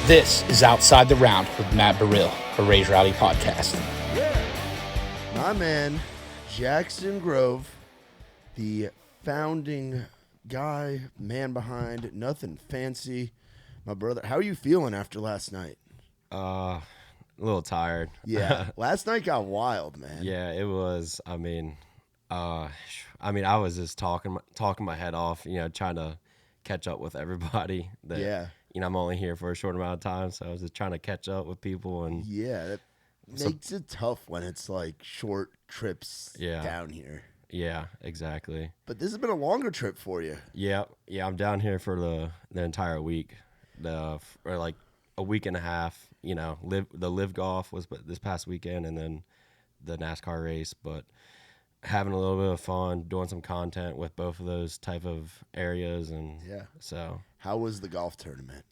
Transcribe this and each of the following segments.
This is Outside the Round with Matt Burrill, a Rowdy podcast. My man, Jackson Grove, the founding guy, man behind Nuthin Fancy, my brother. How are you feeling after last night? A little tired. Yeah, last night got wild, man. Yeah, it was. I was just talking my head off, trying to catch up with everybody. I'm only here for a short amount of time, so I was just trying to catch up with people. And yeah, that makes it tough when it's like short trips down here. Yeah, exactly. But this has been a longer trip for you. Yeah, I'm down here for the entire week, or like a week and a half. The live golf was this past weekend, and then the NASCAR race. But having a little bit of fun, doing some content with both of those type of areas, and so. How was the golf tournament?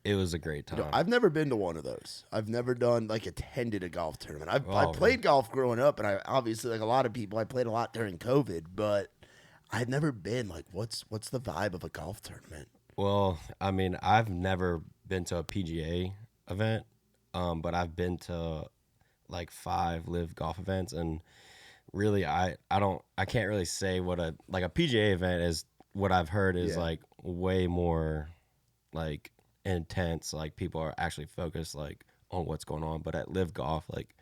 It was a great time. I've never been to one of those. I've never attended a golf tournament. I played golf growing up, and I obviously, like a lot of people, I played a lot during COVID, but I'd never been. Like, what's the vibe of a golf tournament? Well, I've never been to a PGA event, but I've been to like 5 live golf events, and really, I can't really say what a PGA event is. What I've heard is like way more like intense. Like people are actually focused like on what's going on, but at live golf, like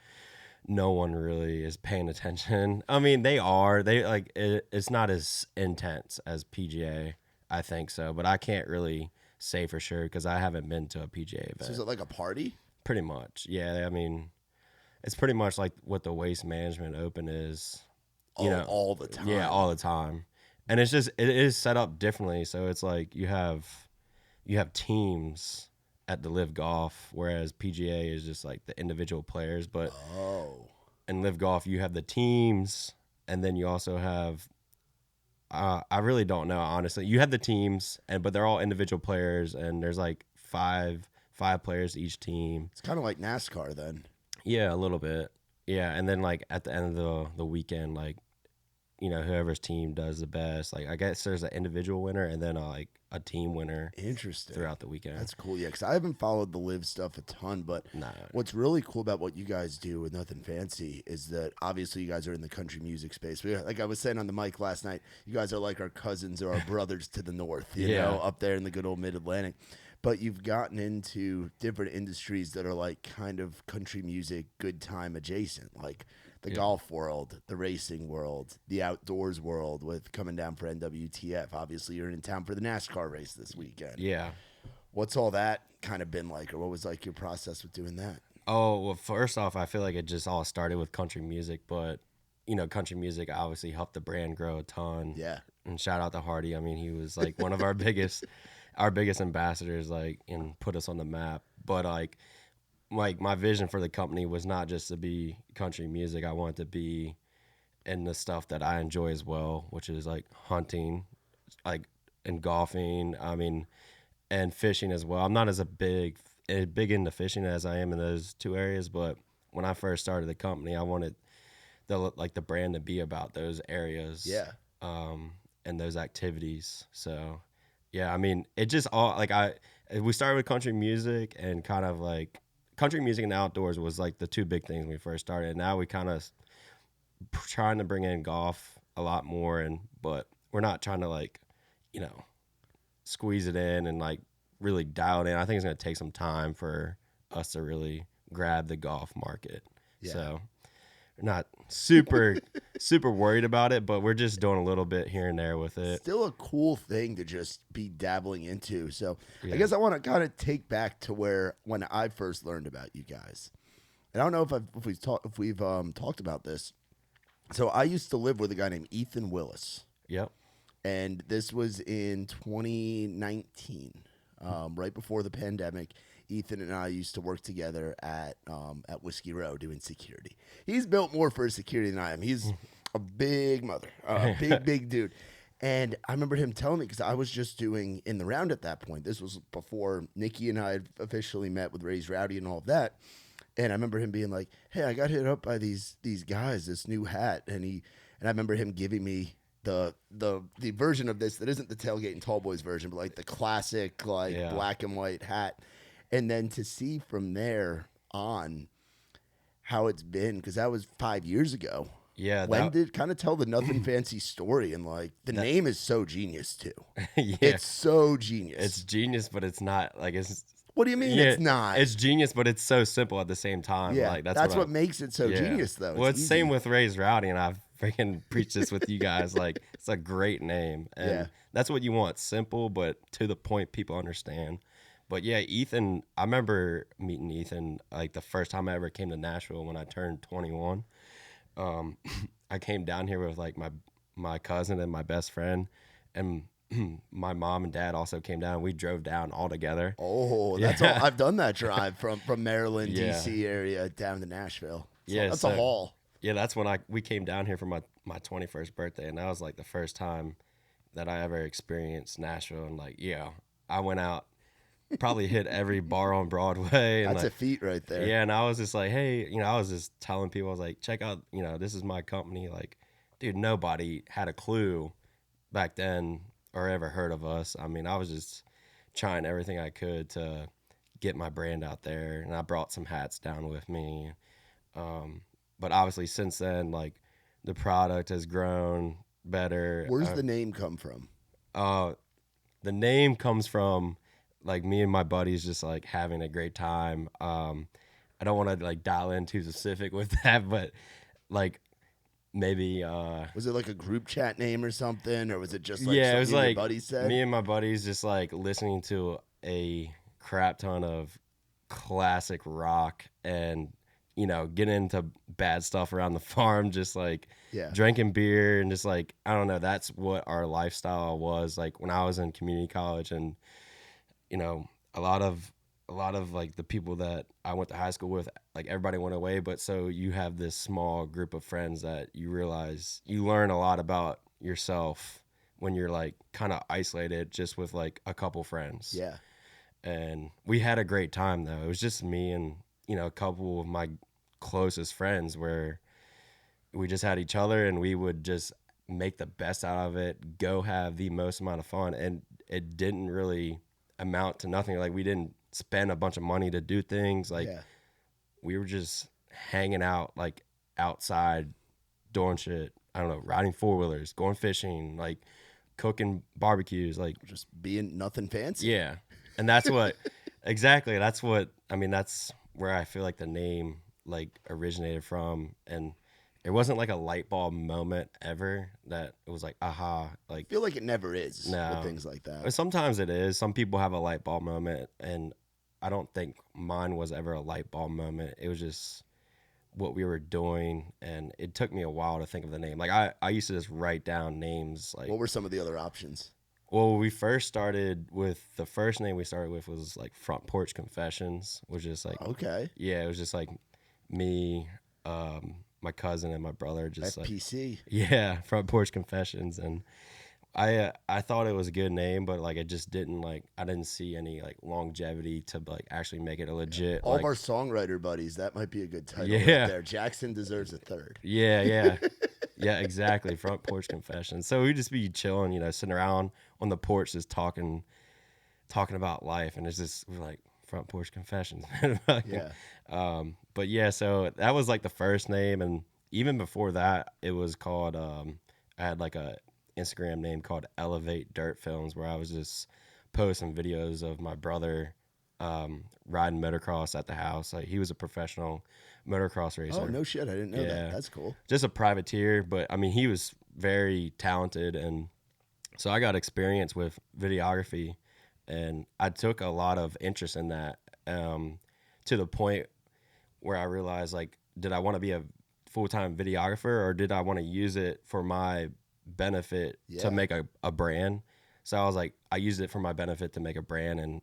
no one really is paying attention. I mean, they are. They like it's not as intense as PGA. I think so, but I can't really say for sure because I haven't been to a PGA event. So is it like a party? Pretty much, yeah. It's pretty much like what the Waste Management Open is. All the time. Yeah, all the time. And it is set up differently. So it's like you have teams at the live golf, whereas PGA is just like the individual players. But in live golf, you have the teams, and then you also have I really don't know, honestly. You have the teams, but they're all individual players, and there's like five players each team. It's kind of like NASCAR then. Yeah, a little bit. Yeah, and then like at the end of the weekend, like whoever's team does the best. Like I guess there's an individual winner and then a team winner. Interesting. Throughout the weekend. That's cool. Yeah, because I haven't followed the live stuff a ton, but what's really cool about what you guys do with Nuthin Fancy is that obviously you guys are in the country music space. Like I was saying on the mic last night, you guys are like our cousins or our brothers to the north. You know, up there in the good old Mid-Atlantic. But you've gotten into different industries that are like kind of country music, good time adjacent, like the golf world, the racing world, the outdoors world with coming down for NWTF. Obviously, you're in town for the NASCAR race this weekend. Yeah. What's all that kind of been like, or what was like your process with doing that? Oh, well, first off, I feel like it just all started with country music, but, country music obviously helped the brand grow a ton. Yeah. And shout out to Hardy. He was like one of our biggest ambassadors, like, and put us on the map. But like my vision for the company was not just to be country music. I wanted to be in the stuff that I enjoy as well, which is like hunting, like, and golfing. And fishing as well. I'm not as big into fishing as I am in those two areas, but when I first started the company, I wanted the brand to be about those areas. Yeah. And those activities. So, yeah, it just all we started with country music, and kind of like country music and outdoors was like the two big things when we first started. And now we kind of trying to bring in golf a lot more, but we're not trying to squeeze it in and like really dial it in. I think it's going to take some time for us to really grab the golf market. Yeah. So we're not super worried about it, but we're just doing a little bit here and there with it. Still a cool thing to just be dabbling into. So I guess I want to kind of take back to when I first learned about you guys. And I don't know if we've talked about this. So I used to live with a guy named Ethan Willis. Yep. And this was in 2019, right before the pandemic. Ethan and I used to work together at Whiskey Row doing security. He's built more for security than I am. He's a big mother, big dude. And I remember him telling me, because I was just doing In the Round at that point. This was before Nikki and I had officially met with Rowdy and all of that. And I remember him being like, "Hey, I got hit up by these guys, this new hat." And I remember him giving me the version of this that isn't the Tailgate and Tall Boys version, but like the classic black and white hat. And then to see from there on how it's been, because that was 5 years ago. Yeah. When did kind of tell the Nuthin Fancy story, and like the name is so genius too. Yeah. It's so genius. It's genius, but it's not like it's. What do you mean Yeah, it's not? It's genius, but it's so simple at the same time. Yeah, like that's what makes it so genius, though. Well, it's easy. same with Raised Rowdy, and I've freaking preached this with you guys. Like, it's a great name, and that's what you want: simple but to the point. People understand. But yeah, Ethan. I remember meeting Ethan like the first time I ever came to Nashville when I turned 21. I came down here with like my cousin and my best friend, and my mom and dad also came down. We drove down all together. Oh, that's all. I've done that drive from Maryland, DC area down to Nashville. So that's a haul. Yeah, that's when we came down here for my 21st birthday, and that was like the first time that I ever experienced Nashville. And like, I went out, probably hit every bar on Broadway. And that's like, a feat right there. Yeah, and I was just like, hey, I was just telling people, I was like, check out, this is my company. Like, dude, nobody had a clue back then or ever heard of us. I mean, I was just trying everything I could to get my brand out there, and I brought some hats down with me. But obviously since then, like, the product has grown better. Where's the name come from? The name comes from like me and my buddies just like having a great time. I don't want to like dial in too specific with that, but like maybe was it like a group chat name or something, or was it just like it was like your buddies said? Me and my buddies just like listening to a crap ton of classic rock and getting into bad stuff around the farm, just like drinking beer and just like, I don't know, that's what our lifestyle was like when I was in community college. And a lot of like the people that I went to high school with, like everybody went away, but so you have this small group of friends that you realize you learn a lot about yourself when you're like kind of isolated just with like a couple friends. Yeah. And we had a great time though. It was just me and a couple of my closest friends where we just had each other, and we would just make the best out of it, go have the most amount of fun. And it didn't really amount to nothing. Like, we didn't spend a bunch of money to do things. Like, we were just hanging out, like, outside, doing shit. I don't know, riding four-wheelers, going fishing, like, cooking barbecues, like, just being nothing fancy. Yeah. And that's what exactly, that's what, I mean, that's where I feel like the name like originated from. And it wasn't like a light bulb moment ever that it was like, aha. Like, I feel like it never is with things like that. Sometimes it is. Some people have a light bulb moment, and I don't think mine was ever a light bulb moment. It was just what we were doing, and it took me a while to think of the name. Like, I used to just write down names. Like, what were some of the other options? Well, we first started with, the first name we started with was like Front Porch Confessions, which is like, okay. Yeah, it was just like me, my cousin and my brother, just FPC. Like, yeah, Front Porch Confessions. And I thought it was a good name, but like, it just didn't, like, I didn't see any like longevity to like actually make it a legit. All like, of our songwriter buddies, that might be a good title right there. Jackson deserves a third. Yeah. Yeah, exactly. Front Porch Confessions. So we'd just be chilling, sitting around on the porch, just talking about life, and it's just, we're like, Front Porch Confessions. Yeah. But yeah, so that was like the first name, and even before that, it was called. I had like a Instagram name called Elevate Dirt Films, where I was just posting videos of my brother riding motocross at the house. Like, he was a professional motocross racer. Oh, no shit. I didn't know that. That's cool. Just a privateer, but I mean, he was very talented, and so I got experience with videography, and I took a lot of interest in that, to the point where I realized, like, did I want to be a full-time videographer, or did I want to use it for my benefit to make a brand? So I was like, I used it for my benefit to make a brand, and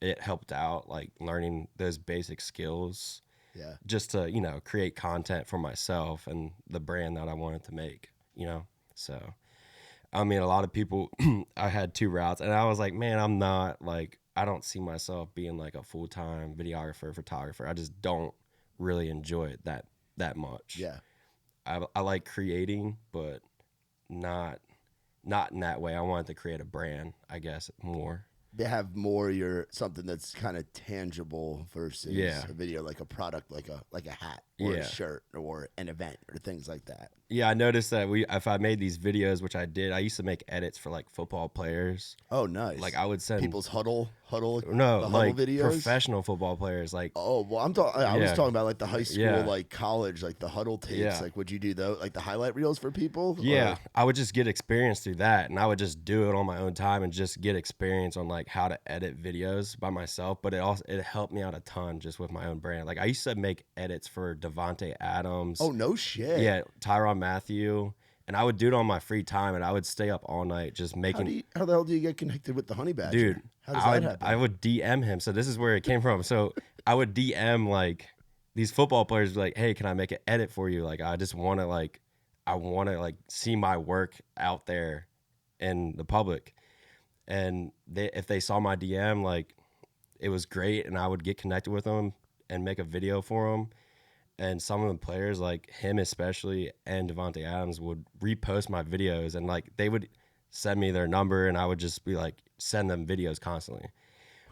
it helped out, like, learning those basic skills. Yeah. Just to, create content for myself and the brand that I wanted to make, So, I mean, a lot of people, I had two routes, and I was like, man, I'm not, like, I don't see myself being like a full-time videographer, photographer. I just don't really enjoy it that much. Yeah. I like creating, but not in that way. I wanted to create a brand, I guess, more. have more your something that's kind of tangible versus a video like a product, like a hat or a shirt or an event or things like that. Yeah, I noticed that if I made these videos, which I did, I used to make edits for like football players. Oh, nice. Like I would send people's huddle no, the like huddle videos. professional football players. Like oh, well, I was talking about like the high school, like college, like the huddle tapes. Yeah. Like, would you do those, like the highlight reels for people? Yeah, or? I would just get experience through that, and I would just do it on my own time and just get experience on like how to edit videos by myself. But it helped me out a ton just with my own brand. Like I used to make edits for Devontae Adams. Oh, no shit. Yeah, Tyrann Mathieu. And I would do it on my free time, and I would stay up all night just making. How the hell do you get connected with the Honey Badger? Dude, how does that happen? I would DM him. So this is where it came from. So I would DM like these football players, like, "Hey, can I make an edit for you? Like, I just want to like see my work out there in the public." And if they saw my DM, like, it was great, and I would get connected with them and make a video for them. And some of the players, like him especially, and Devontae Adams, would repost my videos, and like they would send me their number, and I would just be like send them videos constantly.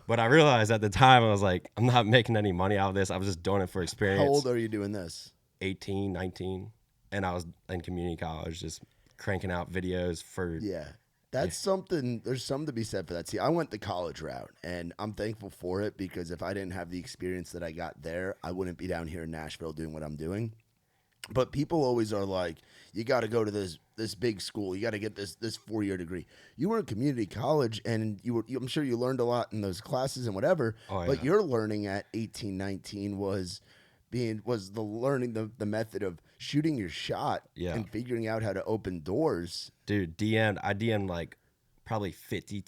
But I realized at the time, I was like, I'm not making any money out of this. I was just doing it for experience. How old are you doing this? 18, 19. And I was in community college, just cranking out videos for. Yeah. That's something, there's something to be said for that. See, I went the college route, and I'm thankful for it, because if I didn't have the experience that I got there, I wouldn't be down here in Nashville doing what I'm doing. But people always are like, you got to go to this big school. You got to get this 4-year degree. You were in community college, and I'm sure you learned a lot in those classes and whatever. Oh, yeah. But your learning at 18, 19 was the learning the method of shooting your shot and figuring out how to open doors. Dude, I DM'd like probably 50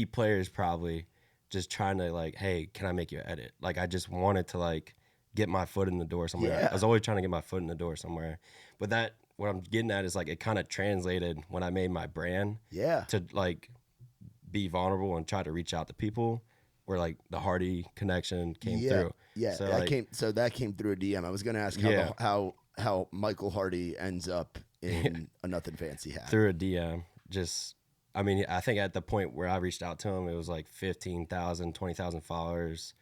players, probably just trying to like, hey, can I make you an edit? Like I just wanted to like get my foot in the door somewhere. Yeah. I was always trying to get my foot in the door somewhere. But what I'm getting at is like it kind of translated when I made my brand to like be vulnerable and try to reach out to people, where like the Hardy connection came through. Yeah, so that came through a DM. I was going to ask how Michael Hardy ends up in a Nuthin Fancy hat. Through a DM. I mean, I think at the point where I reached out to him, it was like 15,000, 20,000 followers,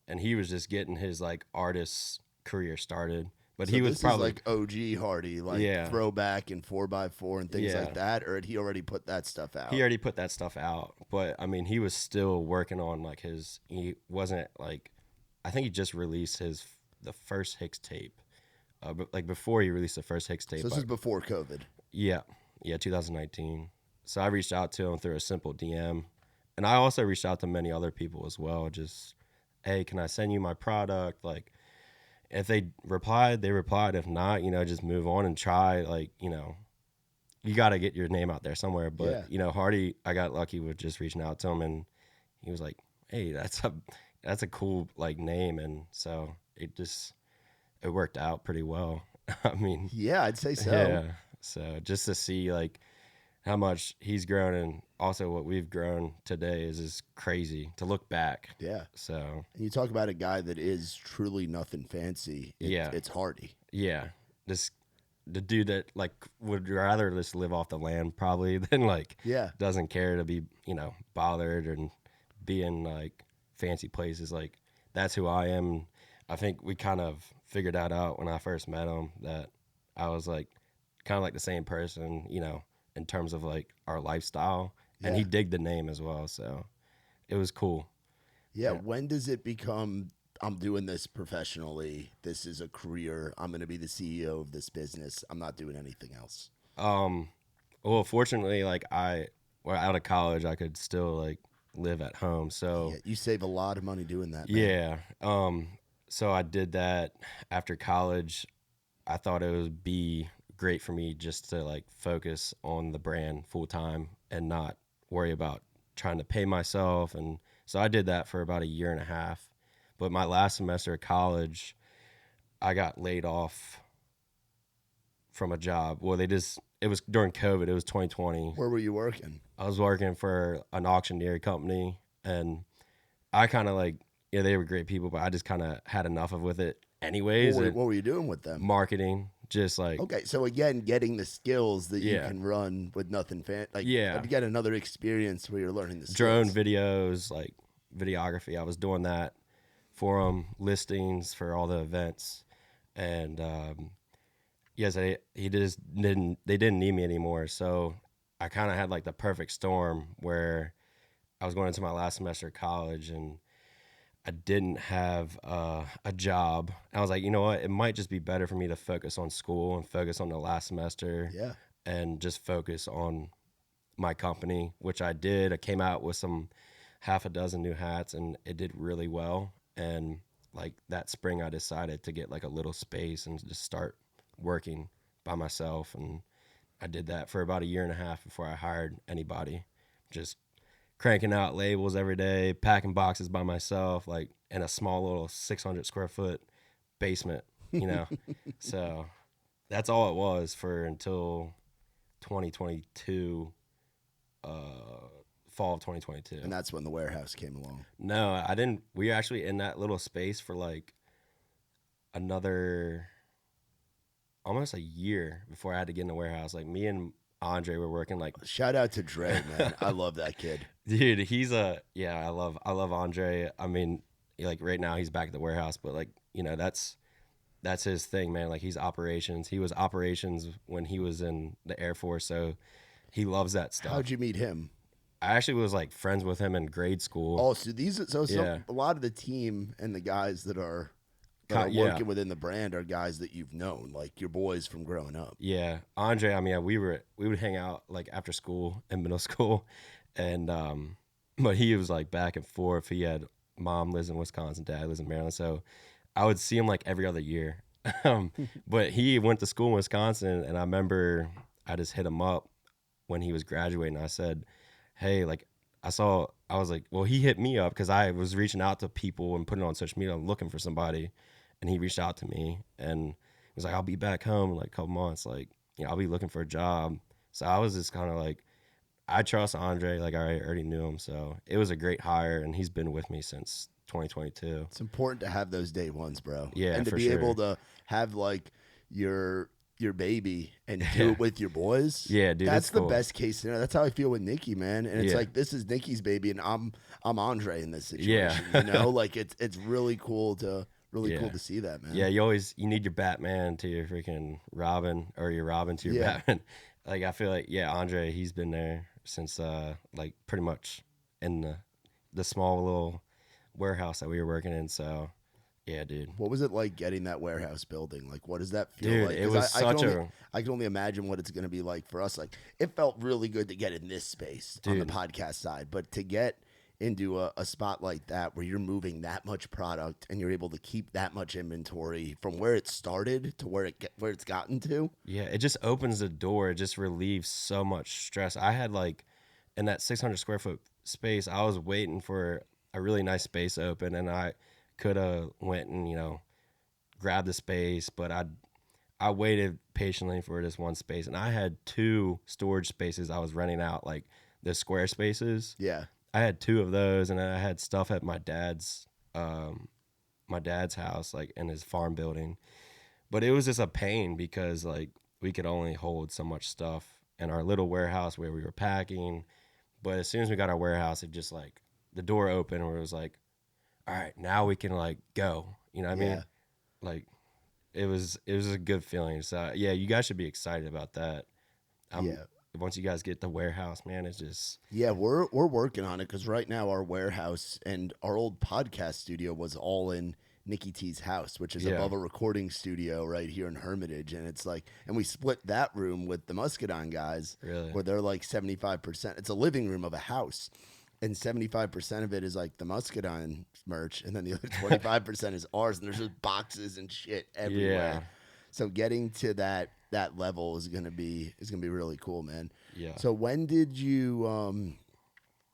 and he was just getting his like artist career started. But so he was probably like OG Hardy, like throwback and 4x4 and things like that, or had he already put that stuff out? He already put that stuff out, but I mean, he was still working on like he wasn't like, I think he just released the first Hicks tape, like before he released the first Hicks tape. So this is before COVID. Yeah, 2019. So I reached out to him through a simple DM, and I also reached out to many other people as well. Just, hey, can I send you my product? Like, if they replied, they replied. If not, just move on and try. Like, you got to get your name out there somewhere. But Hardy, I got lucky with just reaching out to him, and he was like, hey, that's a cool like name, and so it worked out pretty well. I mean, yeah, I'd say so. Yeah, so just to see like how much he's grown, and also what we've grown today is crazy to look back. Yeah. So and you talk about a guy that is truly Nuthin Fancy. It's Hardy. Yeah. Just the dude that like would rather just live off the land probably than like doesn't care to be bothered and be in like fancy places. Like that's who I am. I think we kind of figured that out when I first met him, that I was like kind of like the same person, in terms of like our lifestyle, and he digged the name as well. So it was cool. Yeah. When does it become, I'm doing this professionally, this is a career, I'm going to be the CEO of this business, I'm not doing anything else? Well, fortunately, like out of college, I could still like live at home. So you save a lot of money doing that, Yeah. man. So I did that after college. I thought it would be great for me just to like focus on the brand full time and not worry about trying to pay myself. And so I did that for about a year and a half. But my last semester of college, I got laid off from a job. Well, it was during COVID. It was 2020. Where were you working? I was working for an auctioneer company, and I kind of like, they were great people, but I just kind of had enough of with it anyways. What were you doing with them? Marketing, just like Okay, so again, getting the skills that you Yeah. can run with Nuthin Fancy. Like, Yeah. get another experience where you're learning the skills. drone videos, like videography. I was doing that for them, listings for all the events, and yes, they didn't need me anymore. So I kind of had like the perfect storm where I was going into my last semester of college and I didn't have a job. I was like, you know what? It might just be better for me to focus on school and focus on the last semester Yeah. and just focus on my company, which I did. I came out with half a dozen new hats and it did really well. And like that spring, I decided to get like a little space and just start working by myself. And I did that for about a year and a half before I hired anybody. Just cranking out labels every day, packing boxes by myself, like in a small little 600 square foot basement, you know? So that's all it was for until 2022, fall of 2022. And that's when the warehouse came along. No, I didn't. We were actually in that little space for like another almost a year before I had to get in the warehouse. Like me and Andre were working like Shout out to Dre, man. I love that kid. dude, he's I love Andre. I mean, like right now he's back at the warehouse, but like, you know, that's his thing, man. Like he's operations. He was operations when he was in the Air Force, so he loves that stuff. How'd you meet him? I actually was like friends with him in grade school. Oh, so Yeah. a lot of the team and the guys that are Yeah. working within the brand are guys that you've known, like your boys from growing up. Yeah, Andre. I mean, we would hang out like after school in middle school, and but he was like back and forth. He had mom lives in Wisconsin, dad lives in Maryland, so I would see him like every other year. But he went to school in Wisconsin, and I remember I just hit him up when he was graduating. I said, "Hey, like I was like, well, he hit me up because I was reaching out to people and putting it on social media looking for somebody, and he reached out to me and he was like, I'll be back home in like a couple months, like, you know, I'll be looking for a job." So I was just kind of like, I trust Andre, like I already knew him, so it was a great hire, and he's been with me since 2022. It's important to have those day ones, bro. Yeah, and to for be sure. able to have like your baby and do it with your boys. Yeah, dude, that's it's the cool. best case scenario. That's how I feel with Nikki, man. And it's Yeah. like, this is Nikki's baby, and I'm Andre in this situation. Yeah. You know, like it's really cool to cool to see that, man. Yeah, you need your Batman to your freaking Robin, or your Robin to your Batman. Like I feel like, yeah, Andre, he's been there since like pretty much in the small little warehouse that we were working in. So yeah, dude. What was it like getting that warehouse building? Like, what does that feel Dude, like? it 'Cause was I can only imagine what it's going to be like for us. Like, it felt really good to get in this space on the Dude. podcast side, but to get into a spot like that where you're moving that much product and you're able to keep that much inventory from where it started to where it's gotten to. Yeah, it just opens the door. It just relieves so much stress. I had like in that 600 square foot space, I was waiting for a really nice space open, and I could have went and, you know, grabbed the space, but I waited patiently for this one space, and I had 2 storage spaces I was renting out, like the square spaces. Yeah. I had 2 of those, and I had stuff at my dad's house, like in his farm building. But it was just a pain because like we could only hold so much stuff in our little warehouse where we were packing. But as soon as we got our warehouse, it just like the door opened where it was like, all right, now we can like go. You know what I mean? Like it was a good feeling. So yeah, you guys should be excited about that. Once you guys get the warehouse, man, it's just we're working on it because right now our warehouse and our old podcast studio was all in Nikki T's house, which is above a recording studio right here in Hermitage, and it's like, and we split that room with the Muscadine guys, Really? where they're like 75%. It's a living room of a house, and 75% of it is like the Muscadine merch, and then the other 25% is ours, and there's just boxes and shit everywhere. Yeah. So getting to that level is gonna be really cool, man. Yeah. So when did you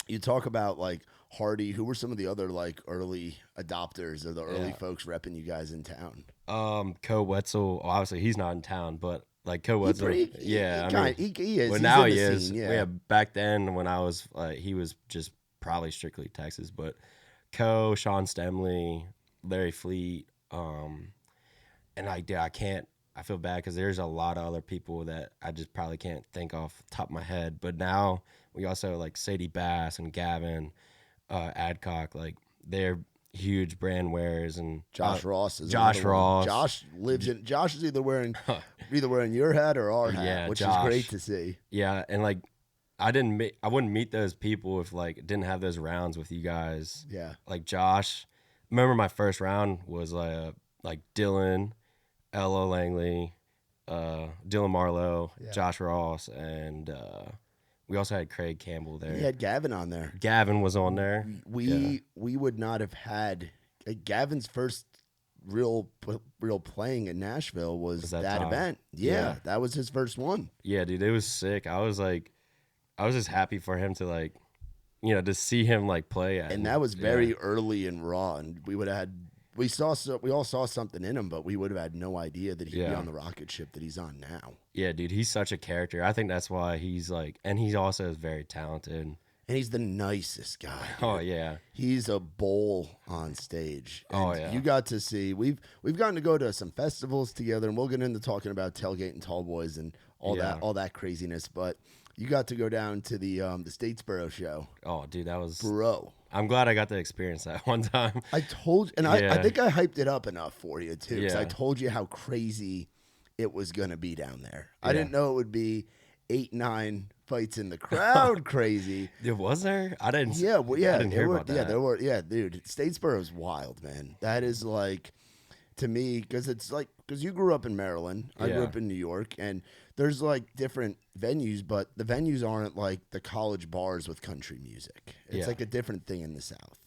you talk about like Hardy? Who were some of the other like early adopters or the early folks repping you guys in town? Kpe Wetzel, obviously he's not in town, but like Kpe Wetzel, He is. Well, He's now in he the is. scene, Yeah. Back then when I was, he was just probably strictly Texas, but Sean Stemley, Larry Fleet, and I I feel bad because there's a lot of other people that I just probably can't think off the top of my head. But now we also like Sadie Bass and Gavin Adcock, like they're huge brand wearers, and Josh Ross is Josh another one. Ross. Josh is either wearing your hat or our hat, Yeah, which Josh. is great to see. Yeah, and like I wouldn't meet those people if like didn't have those rounds with you guys. Yeah. Like Josh, remember my first round was like Dylan, Ella Langley, Dylan Marlowe, Yeah. Josh Ross, and we also had Craig Campbell there. He had Gavin on there. Gavin was on there. We would not have had Gavin's first real playing in Nashville was that time? event. Yeah, that was his first one. Yeah, dude, it was sick. I was just happy for him to like, you know, to see him like play at. And that was very early in Raw, and we would have had. We all saw something in him, but we would have had no idea that he'd be on the rocket ship that he's on now. Yeah, dude, he's such a character. I think that's why he's like, and he also is very talented. And he's the nicest guy. Dude. Oh yeah, he's a bull on stage. And oh yeah, you got to see. We've gotten to go to some festivals together, and we'll get into talking about Tailgate and Tall Boys and all that craziness. But you got to go down to the Statesboro show. Oh, dude, that was bro. I'm glad I got to experience that one time. I told you, and I think I hyped it up enough for you too, because Yeah. I told you how crazy it was going to be down there. Yeah. I didn't know it would be 8-9 fights in the crowd crazy. Was there? I didn't. Yeah, well, yeah, I didn't hear about that. Yeah, there were. Yeah, dude, Statesboro's wild, man. That is like, to me, because you grew up in Maryland, I grew Yeah. up in New York, and there's like different venues, but the venues aren't like the college bars with country music. It's Yeah. like a different thing in the South.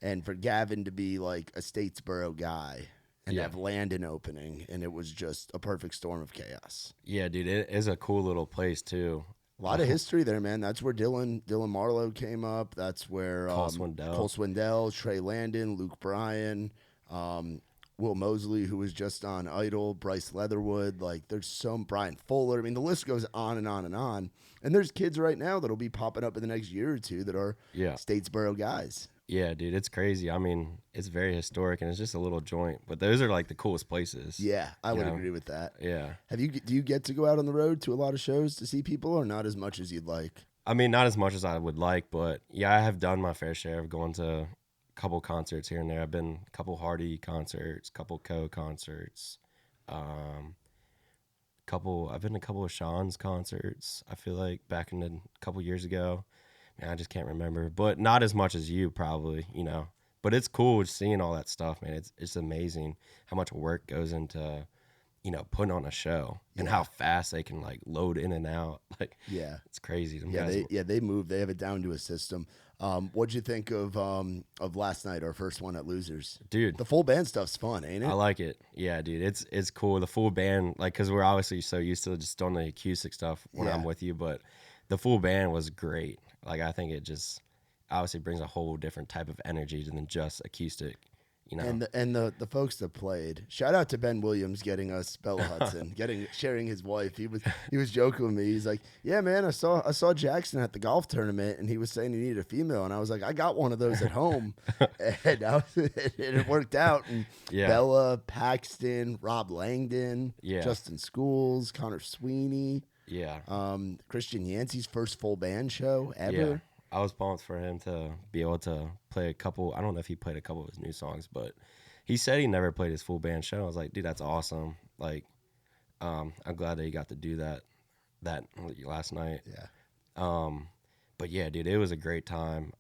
And for Gavin to be like a Statesboro guy and Yeah. have Landon opening, and it was just a perfect storm of chaos. Yeah, dude, it is a cool little place too. A lot of history there, man. That's where Dylan Marlowe came up. That's where Cole Swindell. Cole Swindell, Trey Landon, Luke Bryan, Will Mosley, who was just on Idol, Bryce Leatherwood. Like, there's some Brian Fuller. I mean, the list goes on and on and on. And there's kids right now that'll be popping up in the next year or two that are Statesboro guys. Yeah, dude, it's crazy. I mean, it's very historic, and it's just a little joint. But those are like the coolest places. Yeah, I would agree with that. Yeah. Do you get to go out on the road to a lot of shows to see people, or not as much as you'd like? I mean, not as much as I would like, but yeah, I have done my fair share of going to a couple concerts here and there. I've been a couple Hardy concerts, couple Co concerts, I've been to a couple of Sean's concerts. I feel like back in a couple years ago. Man, I just can't remember, but not as much as you probably, you know. But it's cool seeing all that stuff, man. It's amazing how much work goes into, you know, putting on a show and how fast they can like load in and out. Like, it's crazy. They move. They have it down to a system. What'd you think of last night, our first one at Losers? Dude, the full band stuff's fun, ain't it? I like it. Yeah, dude, it's cool. The full band, like, because we're obviously so used to just doing the acoustic stuff when I'm with you, but the full band was great. Like, I think it just obviously brings a whole different type of energy than just acoustic, you know. And the folks that played. Shout out to Ben Williams getting us Bella Hudson, sharing his wife. He was joking with me. He's like, "Yeah, man, I saw Jackson at the golf tournament, and he was saying he needed a female, and I was like, I got one of those at home, and it worked out." And Bella, Paxton, Rob Langdon, Justin Schools, Connor Sweeney. Yeah. Christian Yancey's first full band show ever. Yeah. I was pumped for him to be able to play a couple. I don't know if he played a couple of his new songs, but he said he never played his full band show. I was like, dude, that's awesome. Like, I'm glad that he got to do that last night. Yeah. But yeah, dude, it was a great time.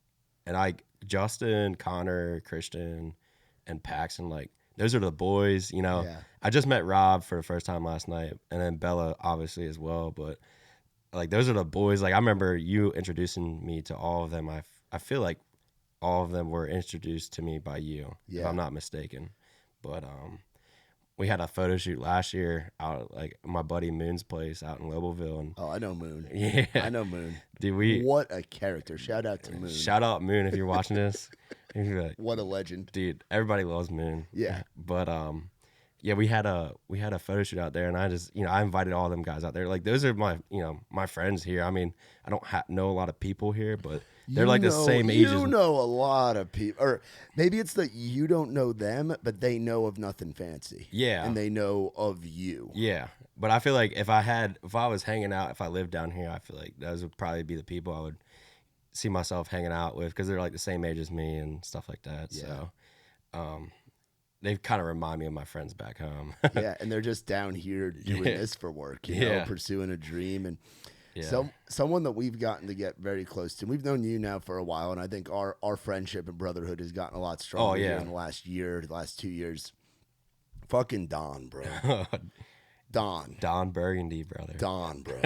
And Justin, Connor, Christian, and Paxton, like, those are the boys, you know. Yeah. I just met Rob for the first time last night, and then Bella, obviously, as well. But, like, those are the boys. Like, I remember you introducing me to all of them. I feel like all of them were introduced to me by you, if I'm not mistaken. But we had a photo shoot last year out at, like, my buddy Moon's place out in Lobelville. And, I know Moon. Yeah. I know Moon. Dude, what a character. Shout out to Moon. Shout out Moon if you're watching this. Like, what a legend. Dude, everybody loves Moon. Yeah. But yeah, we had a photo shoot out there, and I just, you know, I invited all them guys out there. Like, those are my, you know, my friends here. I mean, I don't know a lot of people here, but They're like the same age as You know a lot of people, or maybe it's that you don't know them, but they know of Nuthin Fancy. Yeah. And they know of you. Yeah. But I feel like if I was hanging out, if I lived down here, I feel like those would probably be the people I would see myself hanging out with because they're like the same age as me and stuff like that. Yeah. So, they kind of remind me of my friends back home. Yeah, and they're just down here doing this for work, you know, pursuing a dream. And someone that we've gotten to get very close to, we've known you now for a while, and I think our friendship and brotherhood has gotten a lot stronger here in the last year, the last 2 years. Fucking Don, bro. Don Burgundy, brother. Don, bro.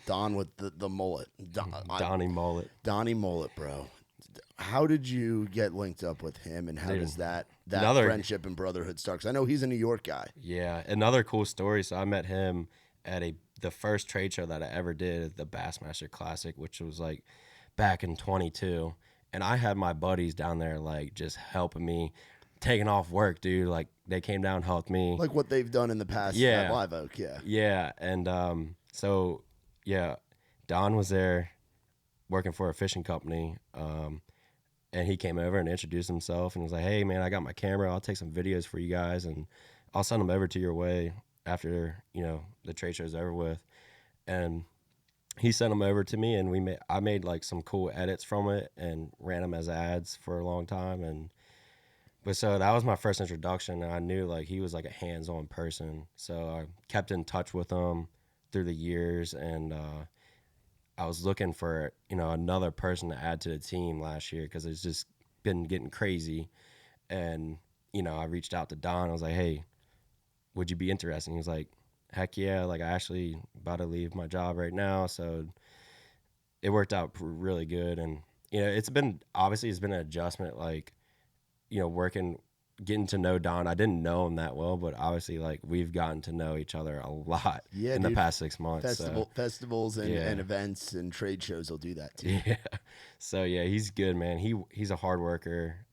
Don with the mullet. Donnie Mullet. Donnie Mullet, bro. How did you get linked up with him, and how does that friendship and brotherhood start? Because I know he's a New York guy. Yeah, another cool story. So I met him at the first trade show that I ever did, the Bassmaster Classic, which was like back in 22. And I had my buddies down there like just helping me, taking off work, dude. Like they came down and helped me. Like what they've done in the past at Live Oak, yeah. Yeah, and Don was there working for a fishing company. And he came over and introduced himself and was like, hey, man, I got my camera. I'll take some videos for you guys, and I'll send them over to your way after, the trade show's over with. And he sent them over to me, and I made like some cool edits from it and ran them as ads for a long time. But so that was my first introduction, and I knew like he was like a hands-on person. So I kept in touch with him through the years, and I was looking for, another person to add to the team last year because it's just been getting crazy. And, I reached out to Don. I was like, hey, would you be interested? And he was like, heck yeah. Like, I actually about to leave my job right now. So it worked out really good. And, it's been an adjustment, like, getting to know Don. I didn't know him that well, but obviously, like, we've gotten to know each other a lot in the past 6 months. Festivals and events and trade shows will do that too. Yeah. So yeah, he's good, man. He's a hard worker,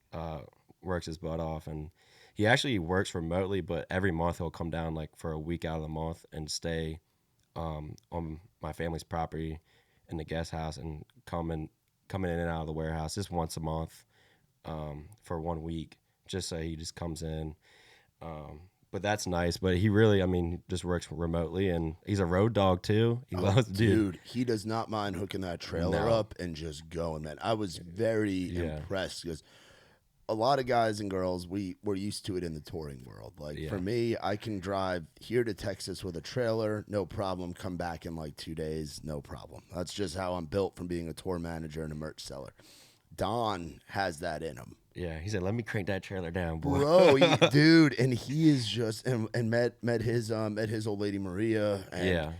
works his butt off, and he actually works remotely, but every month he'll come down like for a week out of the month and stay on my family's property in the guest house and coming in and out of the warehouse just once a month for 1 week. Just so he just comes in. But that's nice. But he really, just works remotely, and he's a road dog too. He loves, dude. He does not mind hooking that trailer up and just going, man. I was very impressed because a lot of guys and girls, we're used to it in the touring world. Like for me, I can drive here to Texas with a trailer, no problem. Come back in like 2 days, no problem. That's just how I'm built from being a tour manager and a merch seller. Don has that in him. Yeah, he said, "Let me crank that trailer down, boy." Bro, dude, and he is just and met his old lady Maria, and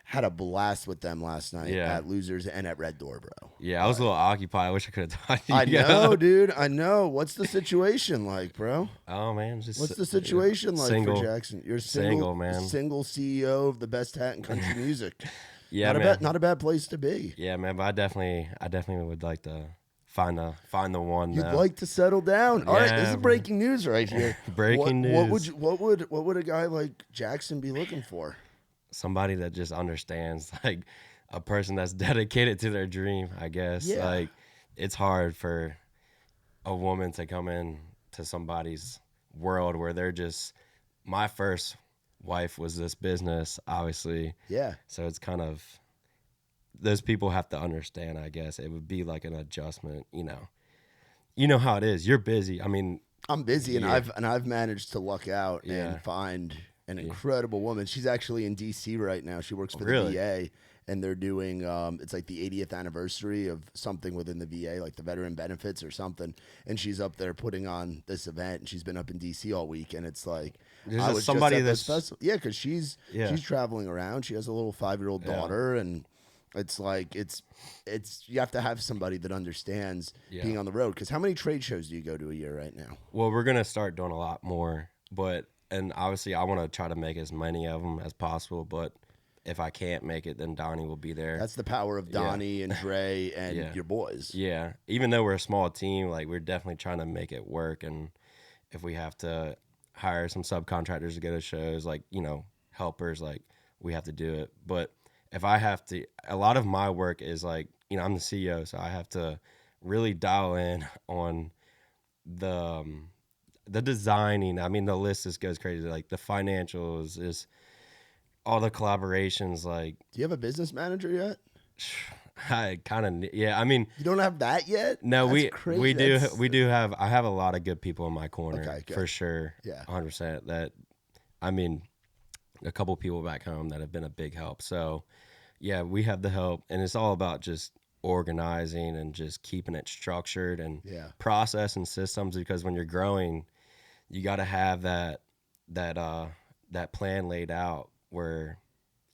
had a blast with them last night at Losers and at Red Door, bro. Yeah, I was a little occupied. I wish I could have talked to you. I know, dude. I know. What's the situation like, bro? Oh man, what's the situation like single, for Jackson? You're single, man. Single CEO of the best hat in country music. Yeah, not a bad place to be. Yeah, man. But I definitely would like to find the one. You'd like to settle down. All right, this is breaking news right here. Breaking news. What would a guy like Jackson be looking for? Somebody that just understands, like a person that's dedicated to their dream, I guess. Yeah. Like it's hard for a woman to come in to somebody's world where they're just, my first wife was this business, obviously. Yeah. So it's kind of, those people have to understand, I guess. It would be like an adjustment, You know how it is. You're busy. I'm busy, and I've managed to luck out and find an incredible woman. She's actually in D.C. right now. She works for the VA, and they're doing it's like the 80th anniversary of something within the VA, like the veteran benefits or something. And she's up there putting on this event, and she's been up in D.C. all week. And it's like, I was somebody just at this festival. Yeah, because she's traveling around. She has a little 5-year-old daughter, and it's like it's you have to have somebody that understands being on the road. Because how many trade shows do you go to a year right now? Well, we're gonna start doing a lot more, and obviously I want to try to make as many of them as possible. But if I can't make it, then Donnie will be there. That's the power of Donnie and Dre and your boys. Yeah, even though we're a small team, like we're definitely trying to make it work. And if we have to hire some subcontractors to go to shows, like helpers, like we have to do it. But if I have to, a lot of my work is like, I'm the CEO, so I have to really dial in on the designing. I mean, the list just goes crazy. Like the financials is all the collaborations. Like, Do you have a business manager yet? I kind of, yeah. I mean, You don't have that yet? no, That's we crazy. we do That's- we do have. I have a lot of good people in my corner Okay, good. for sure. Yeah. 100%. That, I mean, a couple people back home that have been a big help. So, yeah, we have the help, and it's all about just organizing and just keeping it structured and Yeah. process and systems. Because when you're growing, you got to have that plan laid out where,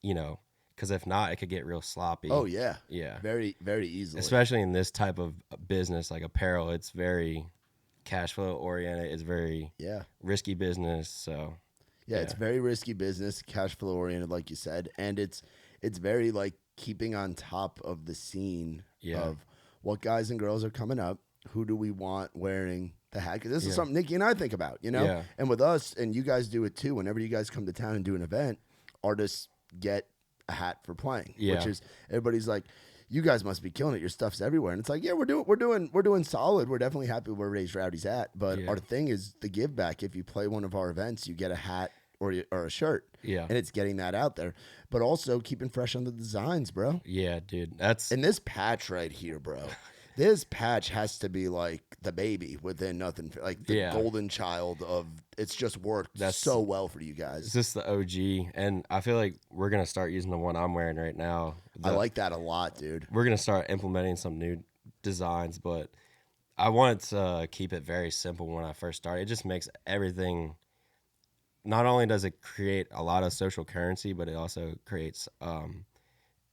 because if not, it could get real sloppy. Oh yeah. Yeah. Very, very easily. Especially in this type of business like apparel, it's very cash flow oriented. It's very Yeah. risky business. So Yeah, it's very risky business, cash flow oriented, like you said, and it's very like keeping on top of the scene of what guys and girls are coming up. Who do we want wearing the hat? Because this is something Nikki and I think about, Yeah. And with us, and you guys do it too. Whenever you guys come to town and do an event, artists get a hat for playing, Yeah. which is everybody's like, you guys must be killing it. Your stuff's everywhere, and it's like, yeah, we're doing solid. We're definitely happy where Raised Rowdy's at, but our thing is the give back. If you play one of our events, you get a hat or a shirt, and it's getting that out there, but also keeping fresh on the designs, bro. Yeah, dude. That's And this patch right here, bro. This patch has to be like the baby within Nuthin, like the golden child of. It's just worked so well for you guys. it's just the OG, and I feel like we're gonna start using the one I'm wearing right now. I like that a lot, dude. We're gonna start implementing some new designs, but I wanted to keep it very simple when I first started. It just makes everything. Not only does it create a lot of social currency, but it also creates,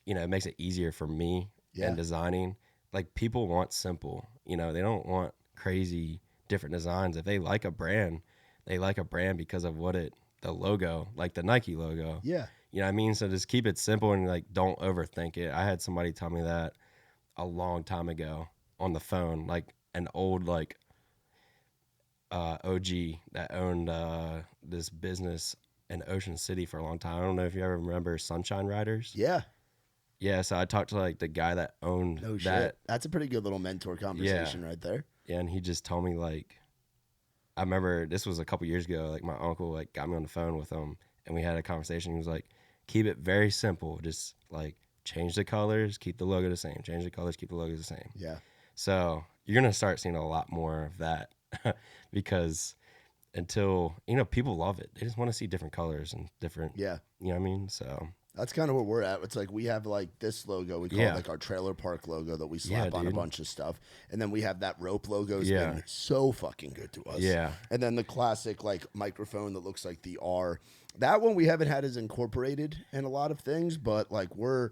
it makes it easier for me in designing. Like people want simple, they don't want crazy different designs. If they like a brand, they like a brand because of the logo, like the Nike logo. Yeah. You know what I mean? So just keep it simple and like don't overthink it. I had somebody tell me that a long time ago on the phone, like an old OG that owned this business in Ocean City for a long time. I don't know if you ever remember Sunshine Riders. Yeah. Yeah, so I talked to like the guy that owned No that. shit. That's a pretty good little mentor conversation right there. Yeah, and he just told me like, I remember this was a couple years ago. Like my uncle like got me on the phone with him, and we had a conversation. He was like, "Keep it very simple. Just like change the colors, keep the logo the same. Change the colors, keep the logo the same." Yeah. So you're gonna start seeing a lot more of that because until people love it. They just want to see different colors and different. Yeah. You know what I mean? So that's kind of where we're at. It's like we have like this logo. We call it like our trailer park logo that we slap on a bunch of stuff. And then we have that rope logo. Has been so fucking good to us. Yeah. And then the classic like microphone that looks like the R. That one we haven't had as incorporated in a lot of things, but like we're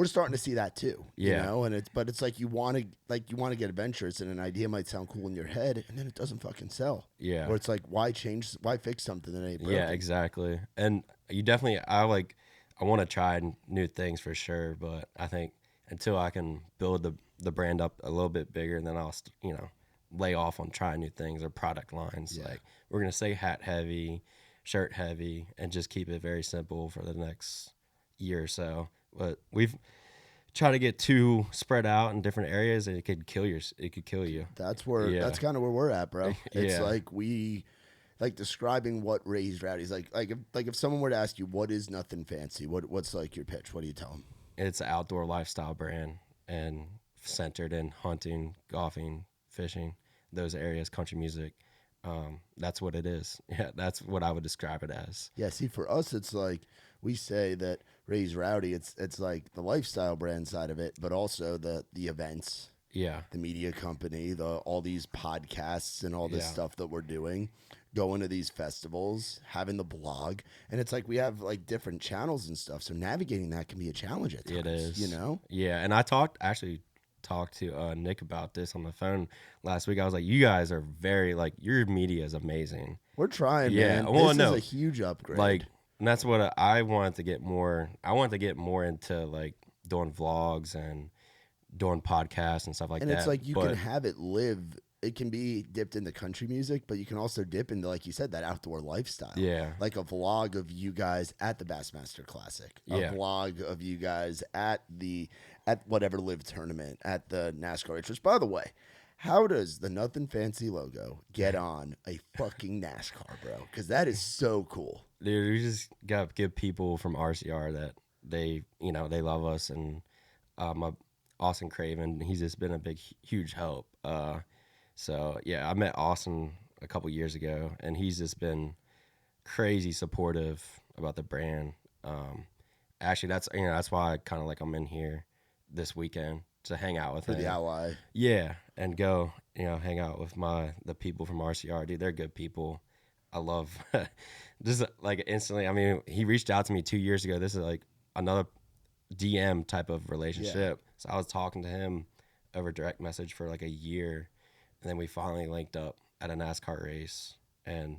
starting to see that too. You know, and it's like you want to get adventurous, and an idea might sound cool in your head, and then it doesn't fucking sell. Yeah. Or it's like why fix something that ain't broken? Yeah, exactly. And you definitely I want to try new things for sure, but I think until I can build the brand up a little bit bigger, and then I'll lay off on trying new things or product lines. Like we're gonna say hat heavy, shirt heavy, and just keep it very simple for the next year or so. But we've tried to get too spread out in different areas, and it could kill you. That's kind of where we're at, bro. It's like we like describing what Raised Rowdy's like if someone were to ask you what is Nuthin Fancy, what's like your pitch? What do you tell them? It's an outdoor lifestyle brand and centered in hunting, golfing, fishing, those areas, country music. That's what it is. Yeah, that's what I would describe it as. Yeah, see, for us, it's like we say that Raised Rowdy. It's like the lifestyle brand side of it, but also the events. Yeah, the media company, all these podcasts and all this stuff that we're doing, going to these festivals, having the blog, and it's like we have like different channels and stuff. So navigating that can be a challenge at times. It is, Yeah, and I talked to Nick about this on the phone last week. I was like, you guys are very like your media is amazing. We're trying, man. This is a huge upgrade. Like, and that's what I wanted to get more. I wanted to get more into like doing vlogs and doing podcasts and stuff like that. And it's like you can have it live. It can be dipped into country music, but you can also dip into, like you said, that outdoor lifestyle. Yeah. Like a vlog of you guys at the Bassmaster Classic. A vlog of you guys at the at whatever live tournament at the NASCAR race. Which, by the way, how does the Nuthin Fancy logo get on a fucking NASCAR, bro? Because that is so cool. Dude, we just got to give people from RCR that they love us, and Austin Craven, he's just been a big, huge help. So yeah, I met Austin a couple years ago, and he's just been crazy supportive about the brand. Actually, that's why I'm in here this weekend to hang out with For him. the ally. Yeah, and go hang out with the people from RCR. Dude, they're good people. I love just like instantly. I mean, he reached out to me 2 years ago. This is like another DM type of relationship. Yeah. So I was talking to him over direct message for like a year, and then we finally linked up at a NASCAR race. And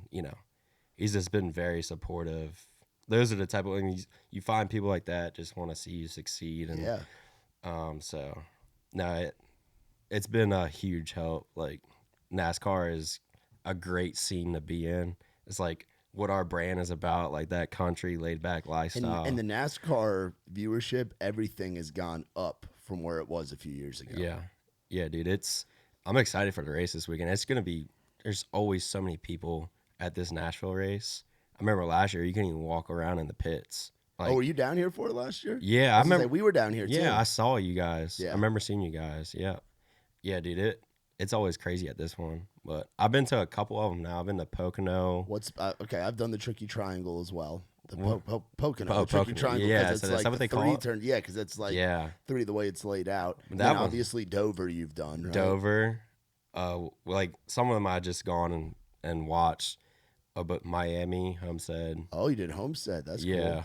he's just been very supportive. Those are the type of things you find, people like that just want to see you succeed. And yeah. So no, it's been a huge help. Like NASCAR is a great scene to be in. It's like what our brand is about, like that country laid back lifestyle. And the NASCAR viewership, everything has gone up from where it was a few years ago. Yeah, dude. I'm excited for the race this weekend. It's gonna be. There's always so many people at this Nashville race. I remember last year you couldn't even walk around in the pits. Like, were you down here for it last year? Yeah, I remember. We were down here too. Yeah, I saw you guys. Yeah. I remember seeing you guys. Yeah, dude. It's always crazy at this one, but I've been to a couple of them now. I've been to Pocono. Okay? I've done the Tricky Triangle as well. The Pocono, the Tricky Pocono. Triangle. Yeah, it's so like that's what they call it. Yeah, because it's like three the way it's laid out. That one, obviously Dover, you've done right? Dover. Like some of them I just gone and watched. But Miami, Homestead. Oh, you did Homestead. That's cool. Yeah.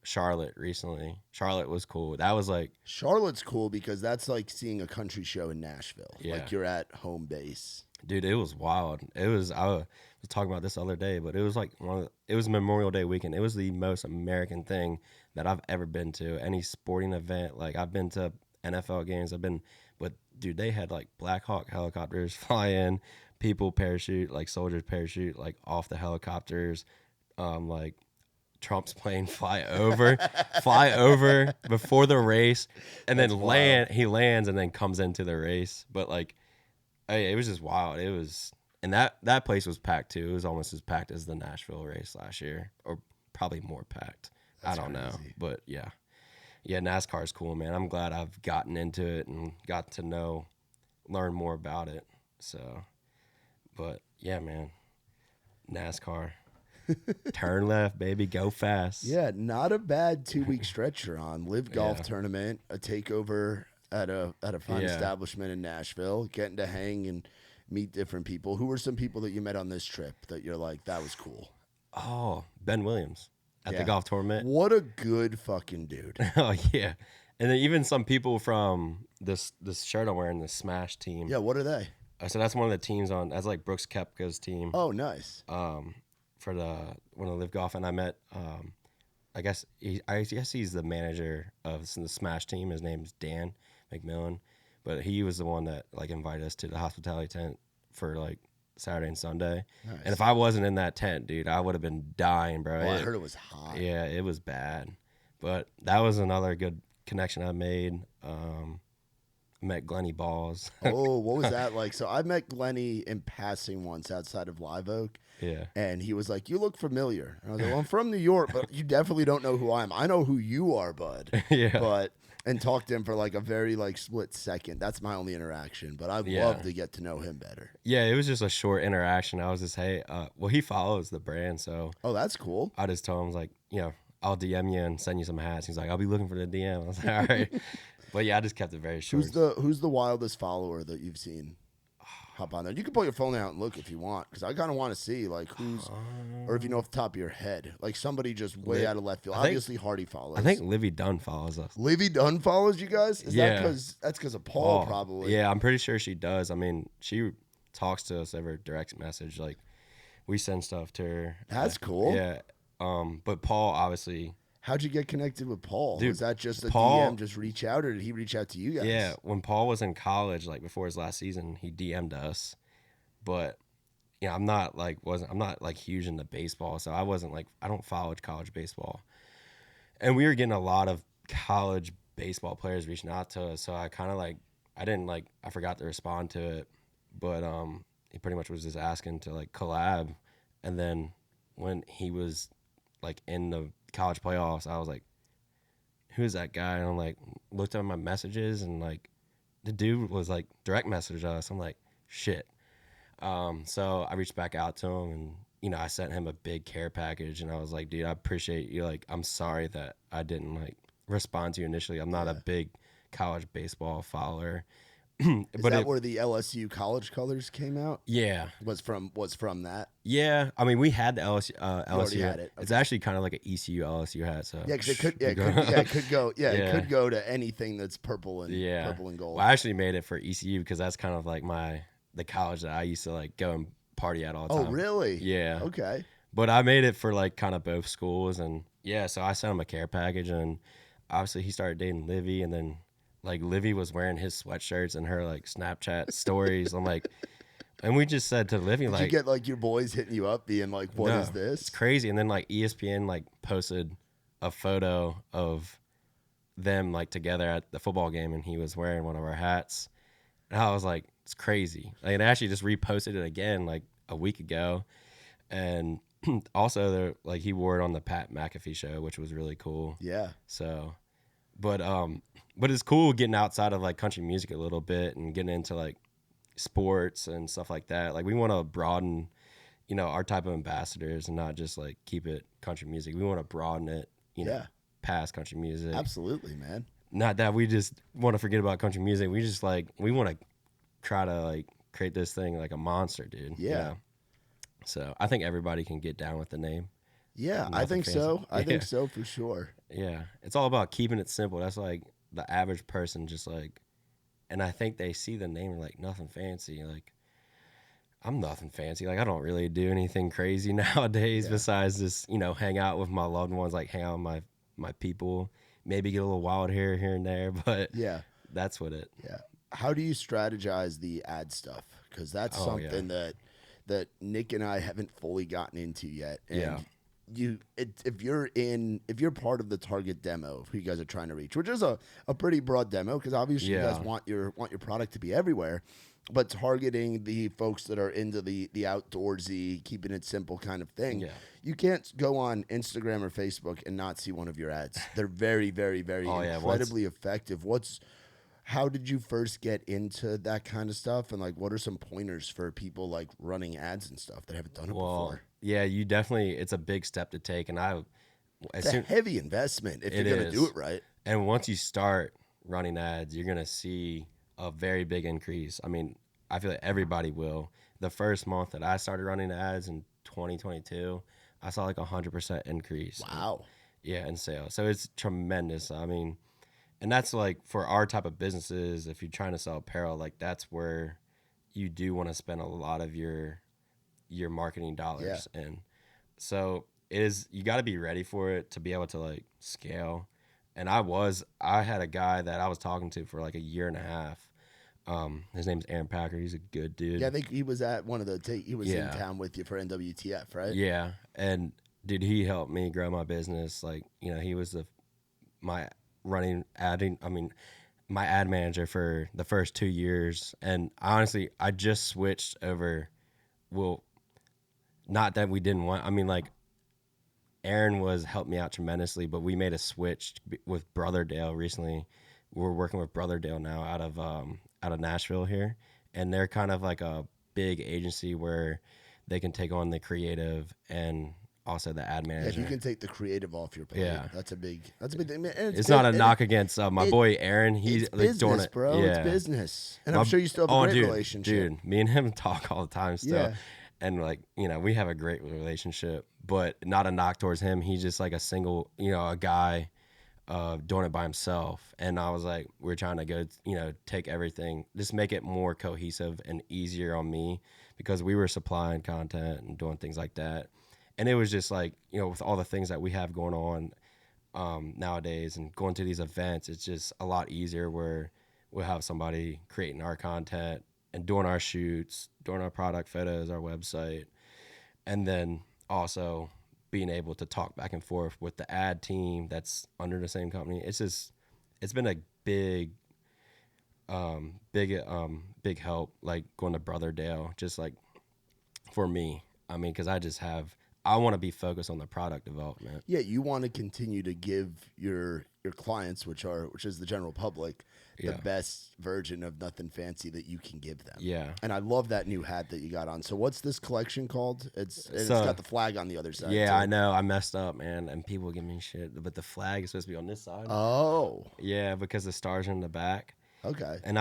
Charlotte recently. Charlotte was cool. That was like Charlotte's cool because that's like seeing a country show in Nashville. Yeah. Like you're at home base. Dude, it was wild. I was talking about this the other day, but it was like it was Memorial Day weekend. It was the most American thing that I've ever been to. Any sporting event. Like I've been to NFL games. But dude, they had like Black Hawk helicopters fly in, people parachute, like soldiers parachute like off the helicopters, like Trump's plane fly over before the race, and then land. He lands and then comes into the race. But like, it was just wild. It was, and that place was packed too. It was almost as packed as the Nashville race last year, or probably more packed. I don't know, but yeah, NASCAR is cool, man. I'm glad I've gotten into it and got to learn more about it. So, but yeah, man, NASCAR. Turn left, baby. Go fast. Yeah, not a bad 2-week stretch you're on. Live golf tournament, a takeover at a fine establishment in Nashville, getting to hang and meet different people. Who were some people that you met on this trip that you're like, that was cool? Oh, Ben Williams at the golf tournament. What a good fucking dude. Oh yeah. And then even some people from this shirt I'm wearing, the Smash team. Yeah, what are they? So that's one of the teams that's like Brooks Koepka's team. Oh, nice. For when I live golf, and I met I guess he's the manager of the Smash team. His name's Dan McMillan, but he was the one that like invited us to the hospitality tent for like Saturday and Sunday. Nice. And if I wasn't in that tent, dude, I would have been dying, bro. I heard it was hot. Yeah, it was bad, but that was another good connection I made. Met Glenny Balls. Oh, what was that like? So I met Glenny in passing once outside of Live Oak. Yeah. And he was like, "You look familiar." And I was like, "Well, I'm from New York, but you definitely don't know who I am. I know who you are, bud." Yeah. And talked to him for like a very like split second. That's my only interaction, but I'd love to get to know him better. Yeah, it was just a short interaction. I was just, hey, he follows the brand, so. Oh, that's cool. I just told him, like, I'll DM you and send you some hats. He's like, I'll be looking for the DM. I was like, all right. But yeah, I just kept it very short. Who's the wildest follower that you've seen hop on there? You can pull your phone out and look if you want, because I kind of want to see like who's, or if you know off the top of your head, like somebody just way out of left field. Obviously, Hardy follows. I think Livy Dunn follows us. Livy Dunn follows you guys? Is that that's because of Paul, probably? Yeah, I'm pretty sure she does. I mean, she talks to us over direct message. Like, we send stuff to her. That's cool. Yeah. But Paul, obviously. How'd you get connected with Paul? Dude, was that just a DM just reach out, or did he reach out to you guys? Yeah, when Paul was in college, like before his last season, he DM'd us. But I'm not like huge into baseball, so I don't follow college baseball. And we were getting a lot of college baseball players reaching out to us. So I kind of like, I forgot to respond to it, but he pretty much was just asking to like collab. And then when he was like in the college playoffs, I was like, who's that guy? And I'm like, looked at my messages, and like the dude was like direct messaged us. I'm like, shit. So I reached back out to him, and I sent him a big care package, and I was like, dude, I appreciate you. Like, I'm sorry that I didn't like respond to you initially. I'm not a big college baseball follower. Is that where the LSU college colors came out? Yeah. Was from that? Yeah. I mean, we had the LSU. already had it. It's actually kind of like an ECU LSU hat. So Yeah, because it could go to anything that's purple and gold. Well, I actually made it for ECU because that's kind of like the college that I used to like go and party at all the time. Oh, really? Yeah. Okay. But I made it for like kind of both schools, and yeah, so I sent him a care package, and obviously he started dating Livy, and then like Livy was wearing his sweatshirts and her like Snapchat stories. I'm like, and we just said to Livy, like, you get like your boys hitting you up being like, "What is this?" It's crazy. And then like ESPN like posted a photo of them like together at the football game, and he was wearing one of our hats, and I was like, it's crazy. Like, and I actually just reposted it again like a week ago, and also like he wore it on the Pat McAfee show, which was really cool. Yeah. So, but it's cool getting outside of like country music a little bit and getting into like sports and stuff like that. Like, we want to broaden, our type of ambassadors and not just like keep it country music. We want to broaden it, past country music. Absolutely, man. Not that we just want to forget about country music. We just like, we want to try to like create this thing like a monster, dude. Yeah. So I think everybody can get down with the name. Yeah, I think so. I think so for sure. Yeah. It's all about keeping it simple. That's like the average person just like, and I think they see the name like Nuthin Fancy. Like, I'm nothing fancy. Like, I don't really do anything crazy nowadays besides just, hang out with my loved ones, like hang out with my people, maybe get a little wild here and there. But yeah, that's what it. Yeah. How do you strategize the ad stuff? Because that's something that Nick and I haven't fully gotten into yet. And if you're part of the target demo of who you guys are trying to reach, which is a pretty broad demo, because obviously you guys want your product to be everywhere, but targeting the folks that are into the outdoorsy, keeping it simple kind of thing. Yeah. You can't go on Instagram or Facebook and not see one of your ads. They're very, very, very incredibly effective. How did you first get into that kind of stuff? And like, what are some pointers for people like running ads and stuff that haven't done it before? Yeah, you definitely, it's a big step to take. And it's a heavy investment if you're going to do it right. And once you start running ads, you're going to see a very big increase. I mean, I feel like everybody will. The first month that I started running ads in 2022, I saw like 100% increase. Wow. In sales. So it's tremendous. I mean, and that's like for our type of businesses, if you're trying to sell apparel, like that's where you do want to spend a lot of your marketing dollars. Yeah. And so you got to be ready for it to be able to like scale. And I had a guy that I was talking to for like a year and a half. His name's Aaron Packer. He's a good dude. Yeah, I think he was at one of he was in town with you for NWTF, right? Yeah. And dude, he helped me grow my business. Like, he was my ad manager for the first 2 years. And honestly, I just switched over. Well, not that we didn't want, like Aaron helped me out tremendously, but we made a switch with Brotherdale recently. We're working with Brotherdale now out of Nashville here. And they're kind of like a big agency where they can take on the creative and also the ad manager. Yeah, you can take the creative off your plate. Yeah, that's a big thing. Man, it's not a knock against my boy Aaron. He's business, doing it, bro. Yeah. It's business, and I'm sure you still have a great relationship. Dude, me and him talk all the time still. Yeah. And like, we have a great relationship, but not a knock towards him. He's just like a single, a guy doing it by himself. And I was like, we're trying to go, take everything, just make it more cohesive and easier on me, because we were supplying content and doing things like that. And it was just like, with all the things that we have going on nowadays and going to these events, it's just a lot easier where we'll have somebody creating our content and doing our shoots, doing our product photos, our website, and then also being able to talk back and forth with the ad team that's under the same company. It's it's been a big big help, like going to Brotherdale, just like for me. I mean, because I want to be focused on the product development. Yeah, you want to continue to give your clients, which is the general public, the best version of Nuthin Fancy that you can give them. Yeah. And I love that new hat that you got on. So what's this collection called? It's got the flag on the other side. Yeah, too. I know. I messed up, man, and people give me shit. But the flag is supposed to be on this side. Oh. Yeah, because the stars are in the back. Okay. And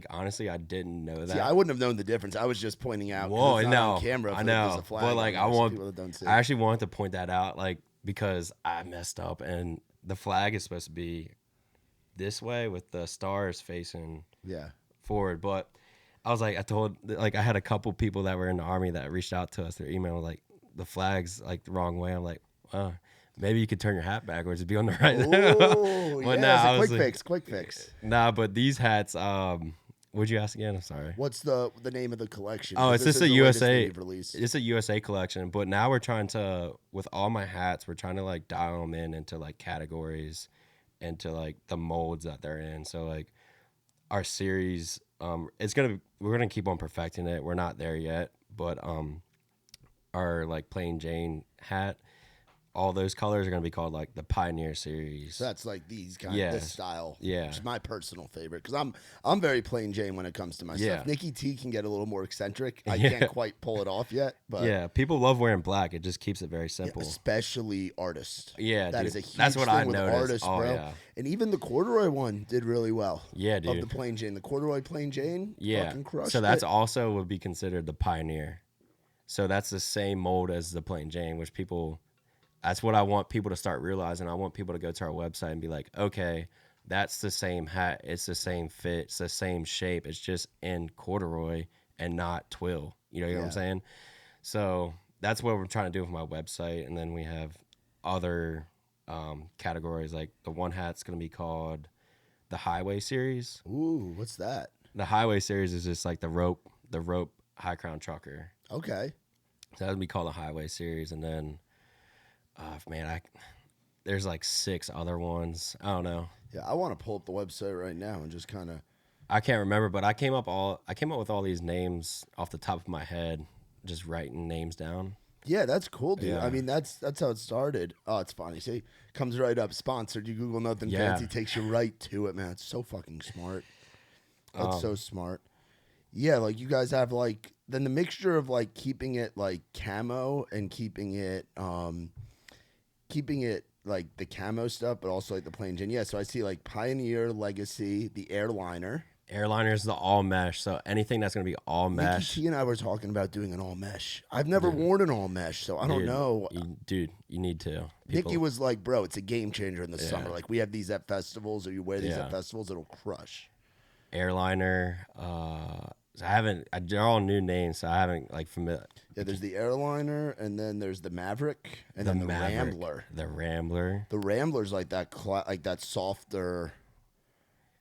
honestly, I didn't know that. See, I wouldn't have known the difference. I was just pointing out. Whoa, it's not on camera. I know. There's a flag But like, people that don't see. I actually wanted to point that out, like, because I messed up, and the flag is supposed to be this way with the stars facing forward. But I was like, I had a couple people that were in the Army that reached out to us through email, like, the flag's like the wrong way. I'm like, maybe you could turn your hat backwards and be on the right. Oh, but yeah, quick fix. Nah, but these hats, what'd you ask again? I'm sorry. What's the name of the collection? Oh, it's just a USA. Release. It's a USA collection, but now we're trying to, with all my hats, we're trying to like dial them into like categories, into like the molds that they're in. So like our series, we're gonna keep on perfecting it. We're not there yet, but our like plain Jane hat, all those colors are going to be called like the Pioneer series. So that's like these kind of this style. Yeah. Which is my personal favorite because I'm very plain Jane when it comes to my stuff. Nikki T can get a little more eccentric. I can't quite pull it off yet. But yeah, people love wearing black. It just keeps it very simple. Especially artists. Yeah, that dude. is a huge That's what thing I with noticed. artists, oh, bro. Yeah. And even the corduroy one did really well. Yeah, dude. Of the plain Jane. The corduroy plain Jane fucking crushed so that's it. also would be considered the Pioneer. So that's the same mold as the plain Jane, which that's what I want people to start realizing. I want people to go to our website and be like, okay, that's the same hat. It's the same fit. It's the same shape. It's just in corduroy and not twill. You know what I'm saying? So that's what we're trying to do with my website. And then we have other categories. Like the one hat's going to be called the Highway Series. Ooh, what's that? The Highway Series is just like the rope high crown trucker. Okay. So that would be called the Highway Series. And then there's like 6 other ones. I don't know. Yeah, I want to pull up the website right now and just kind of. I can't remember, but I came up with all these names off the top of my head, just writing names down. Yeah, that's cool, dude. Yeah. I mean, that's how it started. Oh, it's funny. See, comes right up. Sponsored. You Google Nuthin Fancy, takes you right to it, man. It's so fucking smart. That's so smart. Yeah, like you guys have like then the mixture of like keeping it like camo and keeping it like the camo stuff, but also like the plain Jane. Yeah, so I see like Pioneer, Legacy, the Airliner. Airliner is the all mesh, so anything that's gonna be all mesh. Nikki T and I were talking about doing an all mesh. I've never worn an all mesh, so I don't know. You need to. Nikki was like, "Bro, it's a game changer in the summer. Like we have these at festivals, or you wear these at festivals, it'll crush." Airliner. They're all new names, so I haven't like familiar. Yeah, there's the Airliner, and then there's the Maverick, and then the Rambler. The Rambler. The Rambler's like that softer.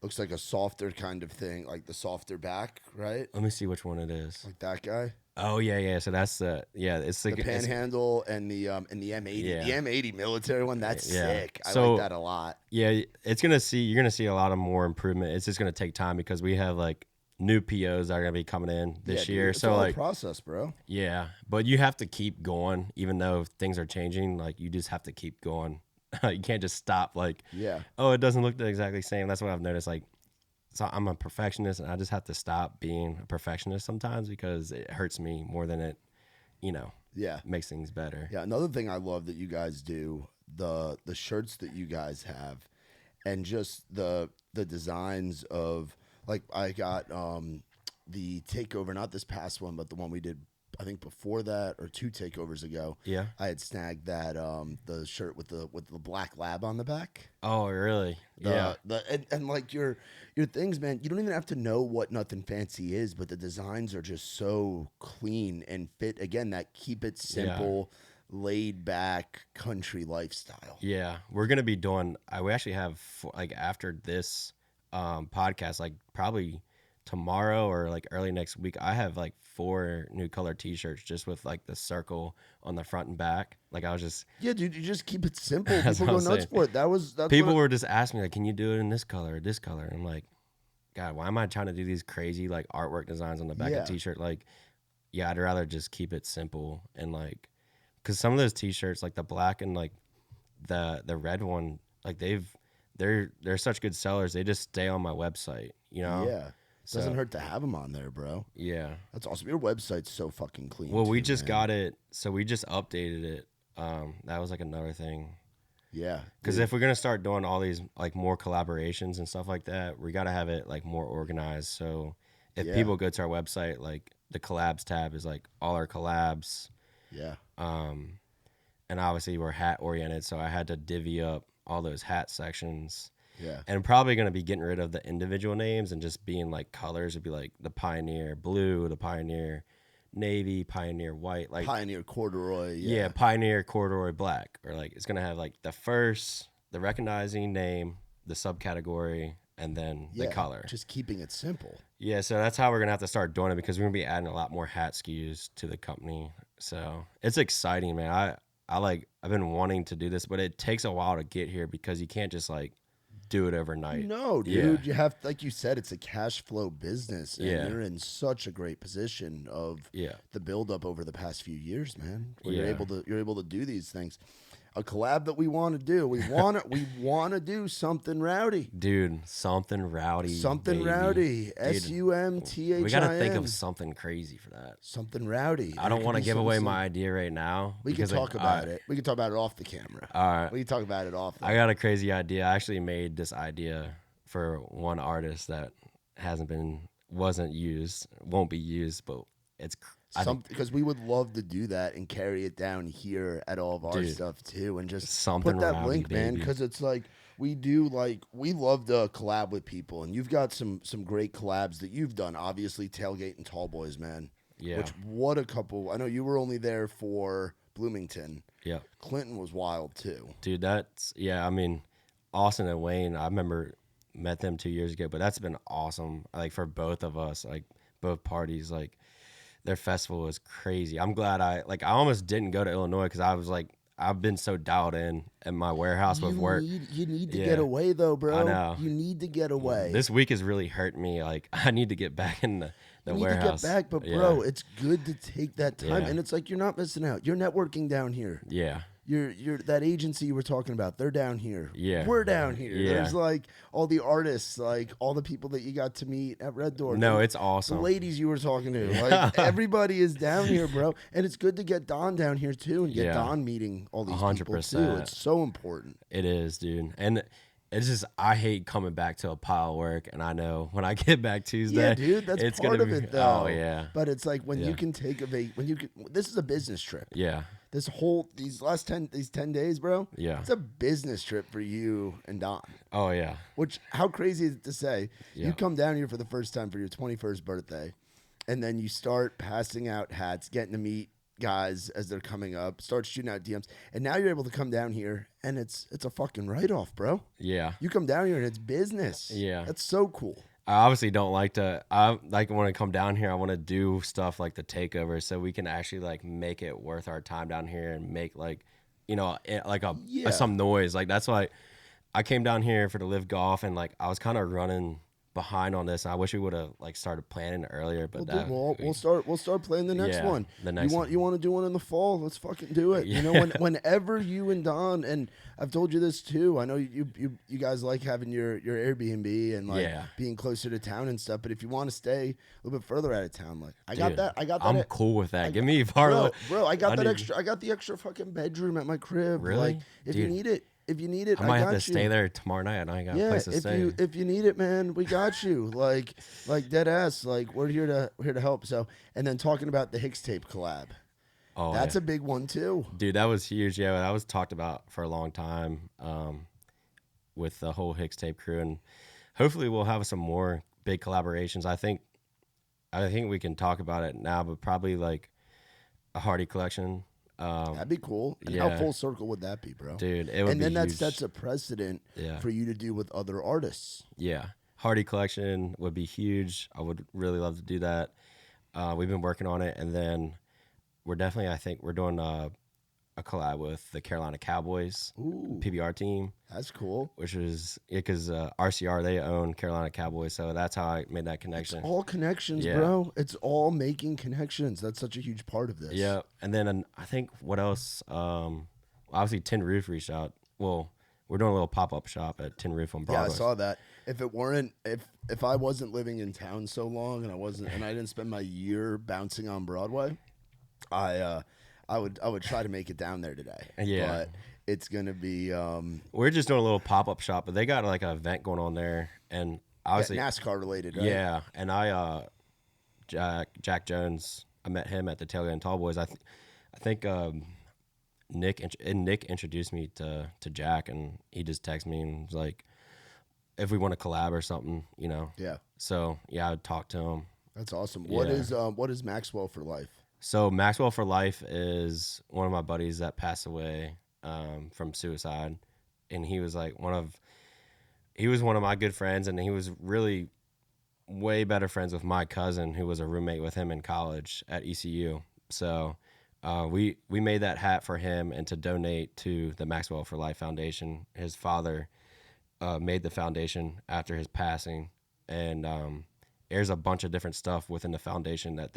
Looks like a softer kind of thing, like the softer back, right? Let me see which one it is. Like that guy. Oh yeah. So that's it's like the Panhandle and the M80. Yeah. The M80 military one, that's sick. I like that a lot. Yeah, you're gonna see a lot of more improvement. It's just gonna take time because we have like new POs that are gonna be coming in this year. It's so all like process, bro. Yeah, but you have to keep going, even though things are changing. Like you just have to keep going. You can't just stop. Like it doesn't look exactly the same. That's what I've noticed. Like, so I'm a perfectionist, and I just have to stop being a perfectionist sometimes because it hurts me more than it, makes things better. Yeah. Another thing I love that you guys do, the shirts that you guys have, and just the designs of. Like I got the takeover, not this past one, but the one we did, I think before that or 2 takeovers ago. Yeah, I had snagged that the shirt with the black lab on the back. Oh, really? Yeah. And like your things, man. You don't even have to know what Nuthin Fancy is, but the designs are just so clean and fit. Again, that keep it simple, laid back country lifestyle. Yeah, we're gonna be doing. We actually have like after this podcast, like probably tomorrow or like early next week, I have like 4 new color T-shirts just with like the circle on the front and back. Like I was just Yeah, dude, you just keep it simple. That's People what go I'm nuts saying. for it. That's people what were just asking me like, can you do it in this color or this color? And I'm like, God, why am I trying to do these crazy like artwork designs on the back Yeah. of T-shirt? Like, yeah, I'd rather just keep it simple and like, because some of those T-shirts, like the black and like the red one, like they're such good sellers. They just stay on my website, you know? Yeah. Doesn't hurt to have them on there, bro. Yeah. That's awesome. Your website's so fucking clean. Well, we too, just man. got it, so we just updated it. That was like another thing. Yeah. Because dude. if we're gonna start doing all these like more collaborations and stuff like that, we gotta have it like more organized. So if Yeah. people go to our website, like the collabs tab is like all our collabs. Yeah. And obviously we're hat oriented, so I had to divvy up all those hat sections. Yeah. And probably gonna be getting rid of the individual names and just being like colors. It'd be like the Pioneer blue, the Pioneer navy, Pioneer white, like Pioneer corduroy. yeah, Pioneer corduroy black, or like it's gonna have like the recognizing name, the subcategory, and then the color. Just keeping it simple. Yeah, so that's how we're gonna have to start doing it because we're gonna be adding a lot more hat SKUs to the company. So it's exciting, man. I've been wanting to do this, but it takes a while to get here because you can't just like do it overnight. No, dude. You have, like you said, it's a cash flow business, and Yeah. you're in such a great position of the buildup over the past few years, man. Where you're able to do these things. A collab that we want to do. We want to do something rowdy. Dude, something rowdy. Something baby. rowdy. Dude, SUMTHIN. we gotta think of something crazy for that. something rowdy. I don't want to to give away my idea right now. We can because, talk like, about it. We can talk about it off the camera. All right. We can talk about it off. I got a crazy idea. I actually made this idea for one artist that wasn't used, won't be used, but it's because we would love to do that and carry it down here at all of our Dude, stuff too, and just something put that rowdy, link, man, baby. because it's like we love to collab with people, and you've got some great collabs that you've done. Obviously, Tailgate and Tall Boys, man. Yeah. Which what a couple. I know you were only there for Bloomington. Yeah. Clinton was wild too. Dude, I mean, Austin and Wayne, I remember met them 2 years ago, but that's been awesome. Like for both of us, like both parties, like their festival was crazy. I'm glad I almost didn't go to Illinois because I was like, I've been so dialed in at my warehouse with work. You need to get away though, bro. I know. You need to get away. This week has really hurt me. Like I need to get back in the warehouse. You need to get back, but bro, it's good to take that time, and it's like you're not missing out. You're networking down here. Yeah. You're that agency you were talking about. They're down here. Yeah. We're down here. Yeah. There's like all the artists, like all the people that you got to meet at Red Door. No, the, it's awesome. The ladies you were talking to, like everybody is down here, bro. And it's good to get Don down here too, and get Don meeting all these people 100%. too. It's so important. It is, dude. And it's just I hate coming back to a pile of work, and I know when I get back Tuesday, Yeah, dude, that's it's part gonna of be, it though. Oh yeah. But it's like when you can take this is a business trip. Yeah. These 10 days, bro. Yeah. It's a business trip for you and Don. Oh yeah. Which, how crazy is it to say? Yeah. You come down here for the first time for your 21st birthday, and then you start passing out hats, getting to meet guys as they're coming up, start shooting out DMs, and now you're able to come down here, and it's a fucking write-off, bro. Yeah. You come down here, and it's business. Yeah. That's so cool. I obviously don't like to. I like when I come down here. I want to do stuff like the takeover, so we can actually like make it worth our time down here and make like, some noise. Like that's why I came down here for the live golf, and like I was kind of running behind on this. I wish we would have like started planning earlier, but We'll start playing the next one. The next you want to do one in the fall? Let's fucking do it. You know, whenever you and Don, and I've told you this too. I know you guys like having your Airbnb and like being closer to town and stuff. But if you want to stay a little bit further out of town, like I got that. I'm cool with that. Give me far. Bro, I got the extra fucking bedroom at my crib. Really? Like if you need it. If you need it, I might have to you. stay there tomorrow night. I got a place to stay. If you need it, man, we got you. like dead ass. Like we're here to help. So, and then talking about the Hicks tape collab. Oh, that's a big one too, dude. That was huge. Yeah, that was talked about for a long time with the whole Hicks tape crew, and hopefully we'll have some more big collaborations. I think we can talk about it now, but probably like a Hardy collection. That'd be cool. And how full circle would that be, bro? Dude, it would be and then huge. that sets a precedent for you to do with other artists. Yeah, Hardy collection would be huge. I would really love to do that. We've been working on it, and then we're definitely, I think we're doing a collab with the Carolina Cowboys PBR team. That's cool. Which is because RCR, they own Carolina Cowboys, so that's how I made that connection. It's all connections, bro. It's all making connections. That's such a huge part of this. Yeah, and then I think what else? Obviously, Tin Roof reached out. Well, we're doing a little pop-up shop at Tin Roof on Broadway. Yeah, I saw that. If I wasn't living in town so long and I didn't spend my year bouncing on Broadway, I would try to make it down there today. Yeah. But it's gonna be we're just doing a little pop-up shop, but they got like an event going on there, and obviously NASCAR related, right? Yeah, and Jack Jones, I met him at the Tailgate and Tall Boys. I think Nick introduced me to Jack, and he just texted me and was like, if we want to collab or something, you know. Yeah. So yeah, I would talk to him. That's awesome. Yeah. What is Maxwell for Life? So Maxwell for Life is one of my buddies that passed away from suicide, and he was like one of my good friends, and he was really way better friends with my cousin, who was a roommate with him in college at ECU. So we made that hat for him and to donate to the Maxwell for Life Foundation. His father made the foundation after his passing, and there's a bunch of different stuff within the foundation that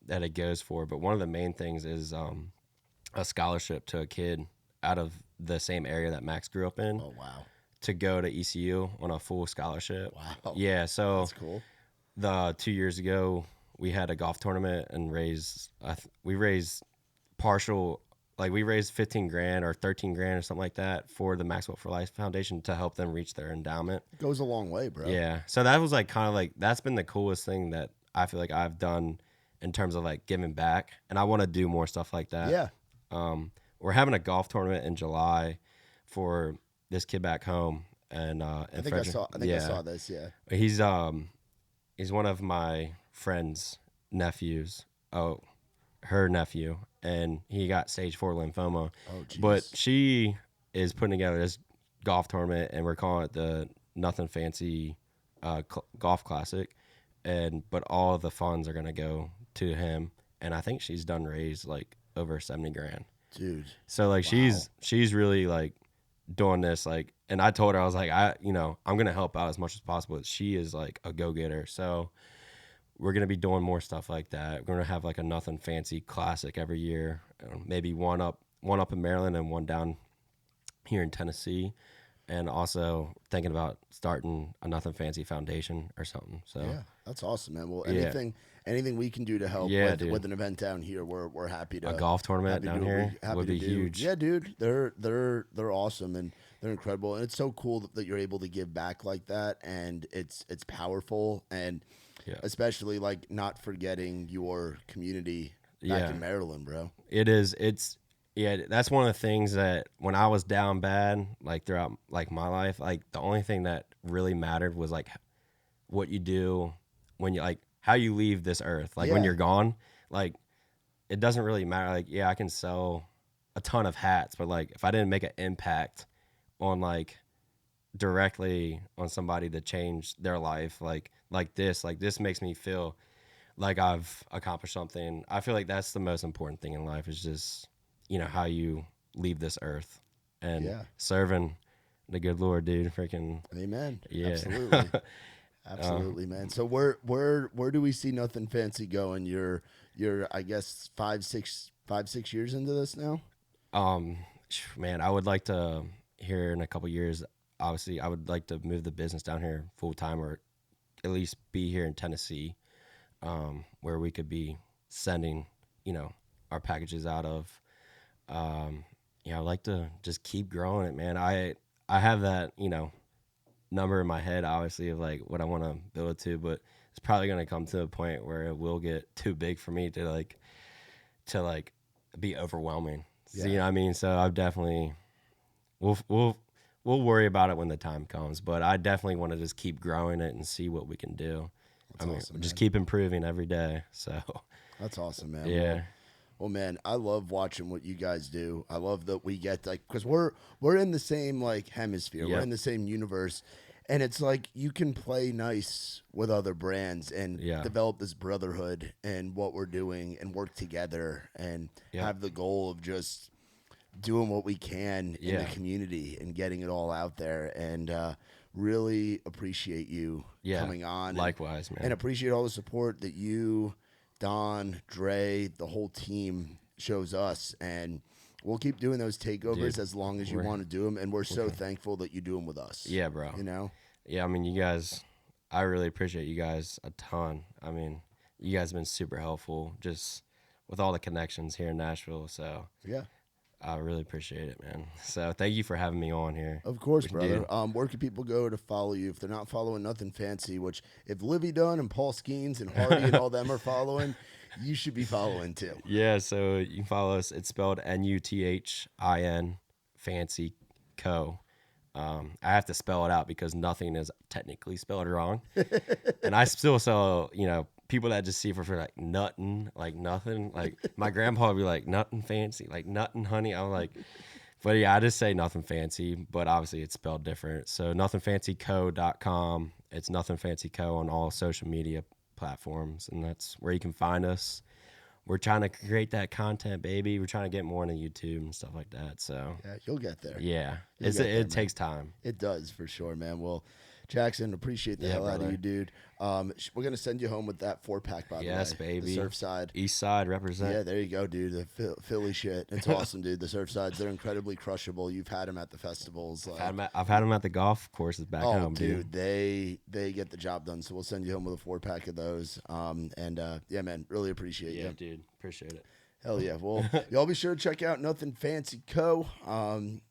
that it goes for. But one of the main things is a scholarship to a kid out of the same area that Max grew up in. Oh, wow. To go to ECU on a full scholarship. Wow. Yeah, so that's cool. 2 years ago, we had a golf tournament and we raised 15 grand or 13 grand or something like that for the Maxwell for Life Foundation to help them reach their endowment. It goes a long way, bro. Yeah. So that was like kind of like, that's been the coolest thing that I feel like I've done in terms of like giving back. And I want to do more stuff like that. Yeah. We're having a golf tournament in July for this kid back home. And I think I saw this. Yeah. He's one of my friend's nephews. Oh, her nephew, and he got stage 4 lymphoma. Oh, geez. But she is putting together this golf tournament, and we're calling it the Nuthin Fancy Golf Classic. But all the funds are gonna go to him, and I think she's done raised like over 70 grand. Dude. So like she's really like doing this, like, and I told her, I was like, I'm gonna help out as much as possible. She is like a go-getter. So we're going to be doing more stuff like that. We're going to have like a Nuthin Fancy Classic every year, maybe one up in Maryland and one down here in Tennessee, and also thinking about starting a Nuthin Fancy Foundation or something. So yeah, that's awesome, man. Well, anything we can do to help with an event down here, we're happy to. A golf tournament down here would be huge. Yeah, dude, they're awesome and they're incredible, and it's so cool that you're able to give back like that, and it's powerful, and especially like not forgetting your community back in Maryland, bro. It is. That's one of the things that when I was down bad, like throughout like my life, like the only thing that really mattered was like what you do when you like how you leave this earth, like when you're gone. Like it doesn't really matter. Like I can sell a ton of hats, but like if I didn't make an impact on like directly on somebody to change their life, like this makes me feel like I've accomplished something. I feel like that's the most important thing in life is just, how you leave this earth and serving the good Lord, dude. Freaking amen. Yeah. Absolutely. Absolutely, man. So where do we see Nuthin Fancy going? You're I guess 5-6 years into this now? Man, I would like to here in a couple years, obviously I would like to move the business down here full time, or at least be here in Tennessee, where we could be sending, our packages out of. I'd like to just keep growing it, man. I have that, number in my head, obviously, of like what I want to build it to, but it's probably going to come to a point where it will get too big for me to be overwhelming. Yeah. So, you know what I mean? So I've definitely, we'll worry about it when the time comes, but I definitely want to just keep growing it and see what we can do. That's awesome, just man. keep improving every day. So that's awesome, man. Yeah. Well, man, I love watching what you guys do. I love that we get because we're in the same like hemisphere. Yep. We're in the same universe, And it's like you can play nice with other brands and develop this brotherhood and what we're doing and work together and have the goal of just doing what we can in the community and getting it all out there. And really appreciate you coming on. Likewise, man. And appreciate all the support that you, Don, Dre, the whole team shows us. And we'll keep doing those takeovers as long as you want to do them. And we're so thankful that you do them with us. Yeah, bro. You know? Yeah, I mean, you guys, I really appreciate you guys a ton. I mean, you guys have been super helpful just with all the connections here in Nashville. So, yeah. I really appreciate it, man. So thank you for having me on here. Of course, brother. Where can people go to follow you if they're not following Nuthin Fancy? Which if Livy Dunn and Paul Skeens and Hardy and all them are following, you should be following too. Yeah, so you can follow us. It's spelled Nuthin Fancy Co. I have to spell it out because nothing is technically spelled wrong, and I still sell people that just see for like nuttin, like nothing. Like my grandpa would be like Nuthin Fancy, like nuttin honey. I'm like, but yeah, I just say Nuthin Fancy, but obviously it's spelled different. So nuthinfancyco.com. It's Nuthin Fancy Co on all social media platforms, and that's where you can find us. We're trying to create that content, baby. We're trying to get more into YouTube and stuff like that. So yeah, you'll get there. Yeah, it takes time. It does for sure, man. Well, Jackson, appreciate the hell out of you, dude. We're gonna send you home with that 4-pack, by the way. Yes, baby. The Surfside, East Side represent. Yeah, there you go, dude. The Philly shit. It's awesome, dude. The Surfsides, they're incredibly crushable. You've had them at the festivals. I've had them at the golf courses back home, dude. They get the job done. So we'll send you home with a 4-pack of those. Yeah, man, really appreciate you. Yeah, dude, appreciate it. Hell yeah. Well, y'all be sure to check out Nuthin Fancy Co. And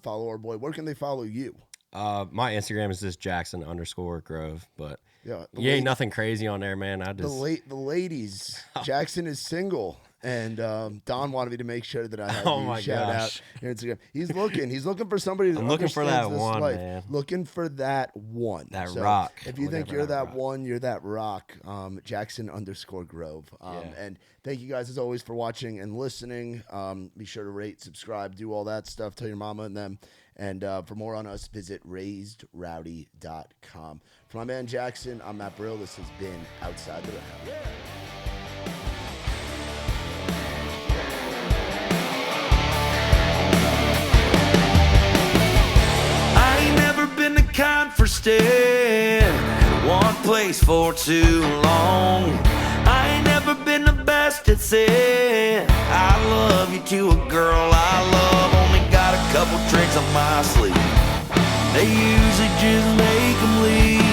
follow our boy. Where can they follow you? My Instagram is just Jackson_Grove, but yeah, ain't nothing crazy on there, man. The ladies. Jackson is single, and Don wanted me to make sure that I had you shout out your Instagram. He's looking for somebody. I'm looking for that one, man. Looking for that one. That rock. If you think you're that one, you're that rock. Jackson_Grove. And thank you guys as always for watching and listening. Be sure to rate, subscribe, do all that stuff. Tell your mama and them. And for more on us, visit raisedrowdy.com. For my man Jackson, I'm Matt Burrill. This has been Outside the Round. I ain't never been the kind for staying in one place for too long. I ain't never been the best at saying I love you to a girl I love. Only got a couple tricks on my sleeve. They usually just make them leave.